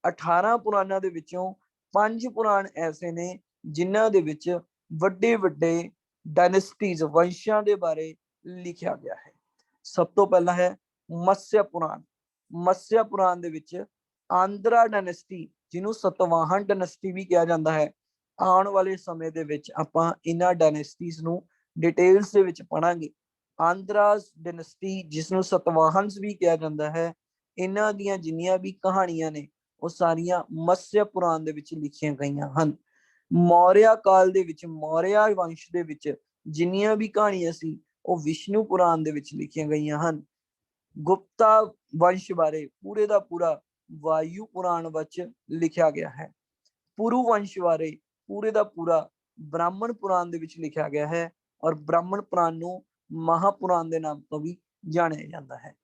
18 ਪੁਰਾਣਾਂ ਦੇ ਵਿੱਚੋਂ 5 ਪੁਰਾਣ ਐਸੇ ਨੇ ਜਿਨ੍ਹਾਂ ਦੇ ਵਿੱਚ ਵੱਡੇ ਵੱਡੇ ਡਾਇਨੈਸਟੀਜ਼, ਵੰਸ਼ਾਂ ਦੇ ਬਾਰੇ ਲਿਖਿਆ ਗਿਆ ਹੈ। ਸਭ ਤੋਂ ਪਹਿਲਾਂ ਹੈ ਮਤਸਿਆ ਪੁਰਾਣ। ਮਤਸਿਆ ਪੁਰਾਣ ਦੇ ਵਿੱਚ ਆਂਧਰਾ ਡਾਇਨੈਸਟੀ, ਜਿਹਨੂੰ ਸਤਵਾਹਨ ਡਾਇਨੈਸਟੀ ਵੀ ਕਿਹਾ ਜਾਂਦਾ ਹੈ, ਆਉਣ ਵਾਲੇ ਸਮੇਂ ਦੇ ਵਿੱਚ ਆਪਾਂ ਇਹਨਾਂ ਡਾਇਨੈਸਟੀਜ਼ ਨੂੰ ਡਿਟੇਲਸ ਦੇ ਵਿੱਚ ਪੜਾਂਗੇ। ਆਂਧਰਾਸ ਡਾਇਨੈਸਟੀ, ਜਿਸ ਨੂੰ ਸਤਵਾਹਨਸ ਵੀ ਕਿਹਾ ਜਾਂਦਾ ਹੈ, ਇਹਨਾਂ ਦੀਆਂ ਜਿੰਨੀਆਂ ਵੀ ਕਹਾਣੀਆਂ ਨੇ, ਉਹ ਸਾਰੀਆਂ ਮਤਸਿਆ ਪੁਰਾਣ ਦੇ ਵਿੱਚ ਲਿਖੀਆਂ ਗਈਆਂ ਹਨ। ਮੌਰਿਆ ਕਾਲ ਦੇ ਵਿੱਚ, ਮੌਰਿਆ ਵੰਸ਼ ਦੇ ਵਿੱਚ ਜਿੰਨੀਆਂ ਵੀ ਕਹਾਣੀਆਂ ਸੀ, ਉਹ ਵਿਸ਼ਨੂੰ ਪੁਰਾਣ ਦੇ ਵਿੱਚ ਲਿਖੀਆਂ ਗਈਆਂ ਹਨ। ਗੁਪਤਾ ਵੰਸ਼ ਬਾਰੇ ਪੂਰੇ ਦਾ ਪੂਰਾ ਵਾਯੂ ਪੁਰਾਣ ਵਿੱਚ ਲਿਖਿਆ ਗਿਆ ਹੈ। ਪੁਰੂ ਵੰਸ਼ ਬਾਰੇ ਪੂਰੇ ਦਾ ਪੂਰਾ ਬ੍ਰਾਹਮਣ ਪੁਰਾਣ ਦੇ ਵਿੱਚ ਲਿਖਿਆ ਗਿਆ ਹੈ, ਔਰ ਬ੍ਰਾਹਮਣ ਪੁਰਾਣ ਨੂੰ ਮਹਾਪੁਰਾਣ ਦੇ ਨਾਮ ਤੋਂ ਵੀ ਜਾਣਿਆ ਜਾਂਦਾ ਹੈ।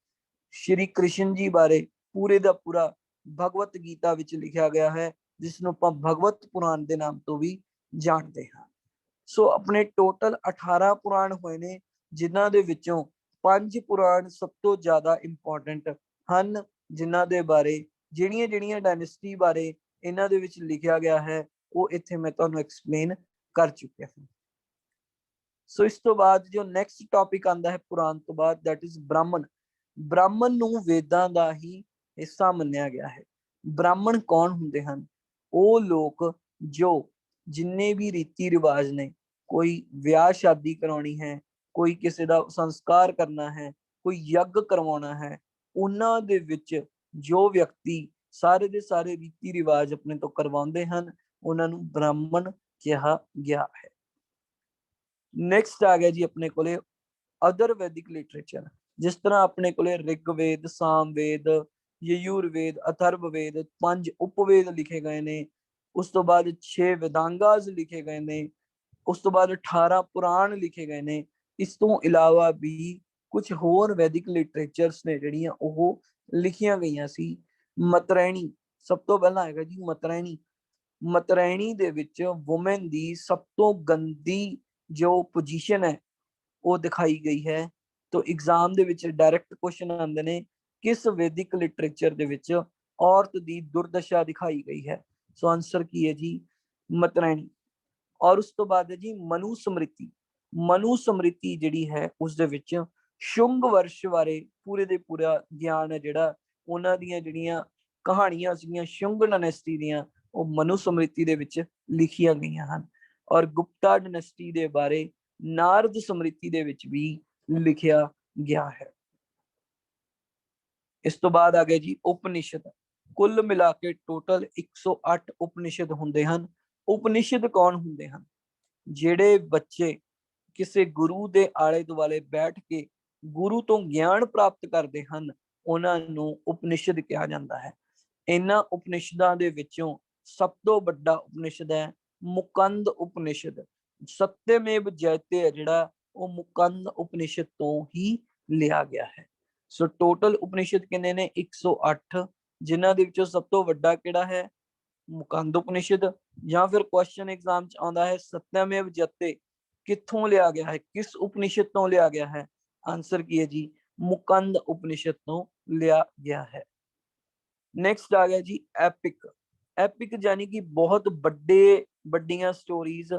ਸ਼੍ਰੀ ਕ੍ਰਿਸ਼ਨ ਜੀ ਬਾਰੇ ਪੂਰੇ ਦਾ ਪੂਰਾ ਭਗਵਤ ਗੀਤਾ ਵਿੱਚ ਲਿਖਿਆ ਗਿਆ ਹੈ, ਜਿਸ ਨੂੰ ਆਪਾਂ ਭਗਵਤ ਪੁਰਾਣ ਦੇ ਨਾਮ ਤੋਂ ਵੀ ਜਾਣਦੇ ਹਾਂ। ਸੋ ਆਪਣੇ ਟੋਟਲ 18 ਪੁਰਾਣ ਹੋਏ ਨੇ, ਜਿਨ੍ਹਾਂ ਦੇ ਵਿੱਚੋਂ 5 ਪੁਰਾਣ ਸਭ ਤੋਂ ਜ਼ਿਆਦਾ ਇੰਪੋਰਟੈਂਟ ਹਨ, ਜਿਨ੍ਹਾਂ ਦੇ ਬਾਰੇ, ਜਿਹੜੀਆਂ ਜਿਹੜੀਆਂ ਡਾਇਨੈਸਟੀ ਬਾਰੇ ਇਹਨਾਂ ਦੇ ਵਿੱਚ ਲਿਖਿਆ ਗਿਆ ਹੈ, ਉਹ ਇੱਥੇ ਮੈਂ ਤੁਹਾਨੂੰ ਐਕਸਪਲੇਨ ਕਰ ਚੁੱਕਿਆ ਹਾਂ। ਸੋ ਇਸ ਤੋਂ ਬਾਅਦ ਜੋ ਨੈਕਸਟ ਟੌਪਿਕ ਆਉਂਦਾ ਹੈ ਪੁਰਾਣ ਤੋਂ ਬਾਅਦ, ਦੈਟ ਇਜ਼ ਬ੍ਰਾਹਮਣ। ਬ੍ਰਾਹਮਣ ਨੂੰ ਵੇਦਾਂ ਦਾ ਹੀ ਹਿੱਸਾ ਮੰਨਿਆ ਗਿਆ ਹੈ। ਬ੍ਰਾਹਮਣ ਕੌਣ ਹੁੰਦੇ ਹਨ? ਉਹ ਲੋਕ ਜੋ ਜਿੰਨੇ ਵੀ ਰੀਤੀ ਰਿਵਾਜ ਨੇ, ਕੋਈ ਵਿਆਹ ਸ਼ਾਦੀ ਕਰਾਉਣੀ ਹੈ, ਕੋਈ ਕਿਸੇ ਦਾ ਸੰਸਕਾਰ ਕਰਨਾ ਹੈ, ਕੋਈ ਯੱਗ ਕਰਵਾਉਣਾ ਹੈ, ਉਹਨਾਂ ਦੇ ਵਿੱਚ ਜੋ ਵਿਅਕਤੀ ਸਾਰੇ ਦੇ ਸਾਰੇ ਰੀਤੀ ਰਿਵਾਜ ਆਪਣੇ ਤੋਂ ਕਰਵਾਉਂਦੇ ਹਨ, ਉਹਨਾਂ ਨੂੰ ਬ੍ਰਾਹਮਣ ਕਿਹਾ ਗਿਆ ਹੈ। ਨੈਕਸਟ ਆ ਗਿਆ ਜੀ ਆਪਣੇ ਕੋਲੇ ਅਦਰ ਵੈਦਿਕ ਲਿਟਰੇਚਰ। ਜਿਸ ਤਰ੍ਹਾਂ ਆਪਣੇ ਕੋਲੇ ਰਿਗਵੇਦ, ਸਾਮਵੇਦ, ਯਜੁਰਵੇਦ, ਅਥਰਵਵੇਦ, 5 ਉਪਵੇਦ ਲਿਖੇ ਗਏ ਨੇ। ਉਸ ਤੋਂ ਬਾਅਦ 6 ਵਿਦਾਂਗਾਸ ਲਿਖੇ ਗਏ ਨੇ। ਉਸ ਤੋਂ ਬਾਅਦ 18 ਪੁਰਾਣ ਲਿਖੇ ਗਏ ਨੇ। ਇਸ ਤੋਂ ਇਲਾਵਾ ਵੀ ਕੁਝ ਹੋਰ ਵੈਦਿਕ ਲਿਟਰੇਚਰਸ ਨੇ ਜਿਹੜੀਆਂ ਉਹ ਲਿਖੀਆਂ ਗਈਆਂ ਸੀ। ਮਤਰੈਣੀ ਸਭ ਤੋਂ ਪਹਿਲਾਂ ਹੈਗਾ ਜੀ ਮਤਰੈਣੀ। ਮਤਰੈਣੀ ਦੇ ਵਿੱਚ ਵੂਮਨ ਦੀ ਸਭ ਤੋਂ ਗੰਦੀ ਜੋ ਪੋਜੀਸ਼ਨ ਹੈ ਉਹ ਦਿਖਾਈ ਗਈ ਹੈ। ਤਾਂ ਐਗਜ਼ਾਮ ਦੇ ਵਿੱਚ ਡਾਇਰੈਕਟ ਕੁਐਸਚਨ ਆਉਂਦੇ ਨੇ, ਕਿਸ ਵੈਦਿਕ ਲਿਟਰੇਚਰ ਦੇ ਵਿੱਚ ਔਰਤ ਦੀ ਦੁਰਦਸ਼ਾ ਦਿਖਾਈ ਗਈ ਹੈ? ਸੋ ਆਂਸਰ ਕੀ ਹੈ ਜੀ? ਮਤਰੈਣੀ। ਔਰ ਉਸ ਤੋਂ ਬਾਅਦ ਹੈ ਜੀ ਮਨੂ ਸਮ੍ਰਿਤੀ। ਮਨੂ ਸਮ੍ਰਿਤੀ ਜਿਹੜੀ ਹੈ ਉਸ ਦੇ ਵਿੱਚ ਸ਼ੁੰਗ ਵਰਸ਼ ਬਾਰੇ ਪੂਰੇ ਦੇ ਪੂਰਾ ਗਿਆਨ ਹੈ ਜਿਹੜਾ, ਉਹਨਾਂ ਦੀਆਂ ਜਿਹੜੀਆਂ ਕਹਾਣੀਆਂ ਸੀਗੀਆਂ ਸ਼ੁੰਗ ਡਾਇਨੈਸਟੀ ਦੀਆਂ, ਉਹ ਮਨੂ ਸਮ੍ਰਿਤੀ ਦੇ ਵਿੱਚ ਲਿਖੀਆਂ ਗਈਆਂ ਹਨ। ਔਰ ਗੁਪਤਾ ਡਾਇਨੈਸਟੀ ਦੇ ਬਾਰੇ ਨਾਰਦ ਸਮ੍ਰਿਤੀ ਦੇ ਵਿੱਚ ਵੀ ਲਿਖਿਆ ਗਿਆ ਹੈ। ਇਸ ਤੋਂ ਬਾਅਦ ਆ ਗਿਆ ਜੀ ਉਪਨਿਸ਼ਦ। ਕੁੱਲ ਮਿਲਾ ਕੇ ਟੋਟਲ 108 ਉਪਨਿਸ਼ਦ ਹੁੰਦੇ ਹਨ। ਉਪਨਿਸ਼ਦ ਕੌਣ ਹੁੰਦੇ ਹਨ? ਜਿਹੜੇ ਬੱਚੇ ਕਿਸੇ ਗੁਰੂ ਦੇ ਆਲੇ ਦੁਆਲੇ ਬੈਠ ਕੇ ਗੁਰੂ ਤੋਂ ਗਿਆਨ ਪ੍ਰਾਪਤ ਕਰਦੇ ਹਨ, ਉਹਨਾਂ ਨੂੰ ਉਪਨਿਸ਼ਦ ਕਿਹਾ ਜਾਂਦਾ ਹੈ। ਇਹਨਾਂ ਉਪਨਿਸ਼ਦਾਂ ਦੇ ਵਿੱਚੋਂ ਸਭ ਤੋਂ ਵੱਡਾ ਉਪਨਿਸ਼ਦ ਹੈ ਮੁਕੰਦ ਉਪਨਿਸ਼ਦ। ਸਤਯਮੇਵ ਜਯਤੇ ਹੈ ਜਿਹੜਾ, ਉਹ ਮੁਕੰਦ ਉਪਨਿਸ਼ਦ ਤੋਂ ਹੀ ਲਿਆ ਗਿਆ ਹੈ। ਸੋ ਟੋਟਲ ਉਪਨਿਸ਼ਦ ਕਿੰਨੇ ਨੇ? 108, ਜਿਨ੍ਹਾਂ ਦੇ ਵਿੱਚੋਂ ਸਭ ਤੋਂ ਵੱਡਾ ਕਿਹੜਾ ਹੈ? ਮੁਕੰਦ ਉਪਨਿਸ਼ਦ। ਜਾਂ ਫਿਰ ਕੁਐਸਚਨ ਐਗਜ਼ਾਮ ਚ ਆਉਂਦਾ ਹੈ ਸਤਯਮੇਵ ਜਯਤੇ ਕਿੱਥੋਂ ਲਿਆ ਗਿਆ ਹੈ, ਕਿਸ ਉਪਨਿਸ਼ਦ ਤੋਂ ਲਿਆ ਗਿਆ ਹੈ? ਆਂਸਰ ਕੀ ਹੈ ਜੀ? ਮੁਕੰਦ ਉਪਨਿਸ਼ਦ ਤੋਂ ਲਿਆ ਗਿਆ ਹੈ। ਨੈਕਸਟ ਆ ਗਿਆ ਜੀ ਐਪਿਕ। ਐਪਿਕ ਯਾਨੀ ਕਿ ਬਹੁਤ ਵੱਡੀਆਂ ਸਟੋਰੀਜ਼,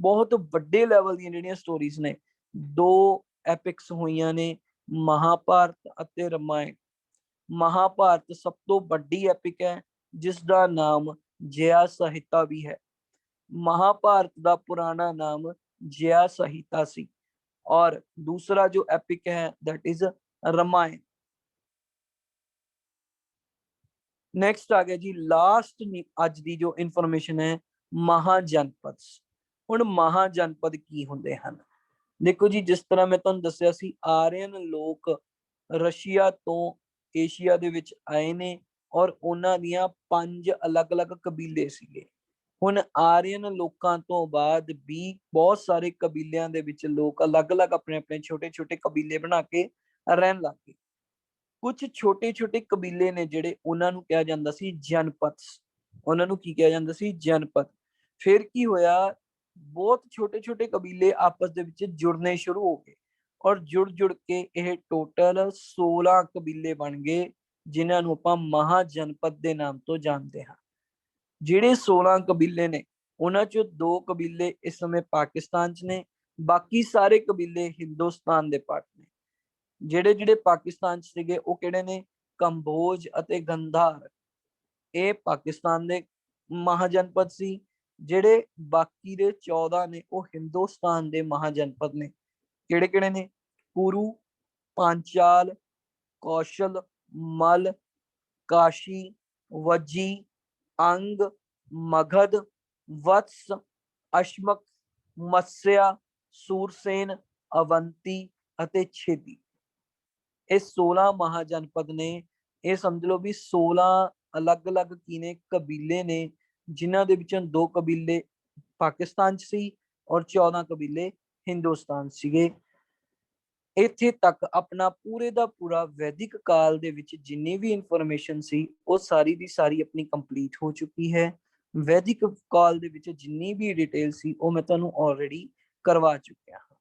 ਬਹੁਤ ਵੱਡੇ ਲੈਵਲ ਦੀਆਂ ਜਿਹੜੀਆਂ ਸਟੋਰੀਜ਼ ਨੇ। ਦੋ ਐਪਿਕਸ ਹੋਈਆਂ ਨੇ, ਮਹਾਭਾਰਤ ਅਤੇ ਰਮਾਇਣ। ਮਹਾਭਾਰਤ ਸਭ ਤੋਂ ਵੱਡੀ ਐਪਿਕ ਹੈ, ਜਿਸ ਦਾ ਨਾਮ ਜਯਾ ਸੰਹਿਤਾ ਵੀ ਹੈ। ਮਹਾਭਾਰਤ ਦਾ ਪੁਰਾਣਾ ਨਾਮ जया संहिता सी। और दूसरा जो एपिक है दैट इज रामायण। नेक्स्ट आ गया जी लास्ट अज दी जो इन्फॉर्मेशन है महाजनपद। हुण महाजनपद की हुंदे हन? देखो जी, जिस तरह मैं तुहानूं दस्सिया सी, आर्यन लोक रशिया तो एशिया दे विच आए ने और उन्हां दियां 5 अलग-अलग कबीले सीगे। ਹੁਣ ਆਰੀਅਨ ਲੋਕਾਂ ਤੋਂ ਬਾਅਦ ਵੀ ਬਹੁਤ ਸਾਰੇ ਕਬੀਲਿਆਂ ਦੇ ਵਿੱਚ ਲੋਕ ਅਲੱਗ-ਅਲੱਗ ਆਪਣੇ-ਆਪਣੇ ਛੋਟੇ-ਛੋਟੇ ਕਬੀਲੇ ਬਣਾ ਕੇ ਰਹਿਣ ਲੱਗ ਗਏ। ਕੁਝ ਛੋਟੇ-ਛੋਟੇ ਕਬੀਲੇ ਨੇ ਜਿਹੜੇ, ਉਹਨਾਂ ਨੂੰ ਕਿਹਾ ਜਾਂਦਾ ਸੀ ਜਨਪਦ। ਉਹਨਾਂ ਨੂੰ ਕੀ ਕਿਹਾ ਜਾਂਦਾ ਸੀ? ਜਨਪਦ। ਫਿਰ ਕੀ ਹੋਇਆ? ਬਹੁਤ ਛੋਟੇ-ਛੋਟੇ ਕਬੀਲੇ ਆਪਸ ਦੇ ਵਿੱਚ ਜੁੜਨੇ ਸ਼ੁਰੂ ਹੋ ਗਏ ਔਰ ਜੁੜ-ਜੁੜ ਕੇ ਇਹ ਟੋਟਲ 16 ਕਬੀਲੇ ਬਣ ਗਏ, ਜਿਨ੍ਹਾਂ ਨੂੰ ਆਪਾਂ ਮਹਾਜਨਪਦ ਦੇ ਨਾਮ ਤੋਂ ਜਾਣਦੇ ਹਾਂ। ਜਿਹੜੇ 16 ਕਬੀਲੇ ਨੇ, ਉਹਨਾਂ ਚੋਂ 2 ਕਬੀਲੇ ਇਸ ਸਮੇਂ ਪਾਕਿਸਤਾਨ ਚ ਨੇ, ਬਾਕੀ ਸਾਰੇ ਕਬੀਲੇ ਹਿੰਦੁਸਤਾਨ ਦੇ ਪਾਰਟ ਨੇ। ਜਿਹੜੇ ਜਿਹੜੇ ਪਾਕਿਸਤਾਨ ਚ ਸੀਗੇ ਉਹ ਕਿਹੜੇ ਨੇ? ਕੰਬੋਜ ਅਤੇ ਗੰਧਾਰ। ਇਹ ਪਾਕਿਸਤਾਨ ਦੇ ਮਹਾਜਨਪਦ ਸੀ। ਜਿਹੜੇ ਬਾਕੀ ਦੇ 14 ਨੇ ਉਹ ਹਿੰਦੁਸਤਾਨ ਦੇ ਮਹਾਜਨਪਦ ਨੇ। ਕਿਹੜੇ ਕਿਹੜੇ ਨੇ? ਕੁਰੂ, ਪਾਂਚਾਲ, ਕੌਸ਼ਲ, ਮਲ, ਕਾਸ਼ੀ, ਵਜੀ, अंग, मगध, वत्स, अश्मक, मत्स्या, सूरसेन, अवंती ਅਤੇ ਛੇਦੀ। ਇਹ 16 ਮਹਾਜਨਪਦ ਨੇ। ਇਹ ਸਮਝ ਲਓ ਵੀ 16 ਅਲੱਗ-ਅਲੱਗ ਕੀ ਨੇ? ਕਬੀਲੇ ਨੇ, ਜਿਨ੍ਹਾਂ ਦੇ ਵਿੱਚੋਂ 2 ਕਬੀਲੇ ਪਾਕਿਸਤਾਨ ਚ ਸੀ ਔਰ 14 ਕਬੀਲੇ ਹਿੰਦੁਸਤਾਨ ਸੀਗੇ। ਇੱਥੇ ਤੱਕ ਆਪਣਾ ਪੂਰੇ ਦਾ ਪੂਰਾ ਵੈਦਿਕ ਕਾਲ ਦੇ ਵਿੱਚ ਜਿੰਨੀ ਵੀ ਇਨਫੋਰਮੇਸ਼ਨ ਸੀ ਉਹ ਸਾਰੀ ਦੀ ਸਾਰੀ ਆਪਣੀ ਕੰਪਲੀਟ ਹੋ ਚੁੱਕੀ ਹੈ। ਵੈਦਿਕ ਕਾਲ ਦੇ ਵਿੱਚ ਜਿੰਨੀ ਵੀ ਡਿਟੇਲ ਸੀ ਉਹ ਮੈਂ ਤੁਹਾਨੂੰ ਆਲਰੇਡੀ ਕਰਵਾ ਚੁੱਕਿਆ।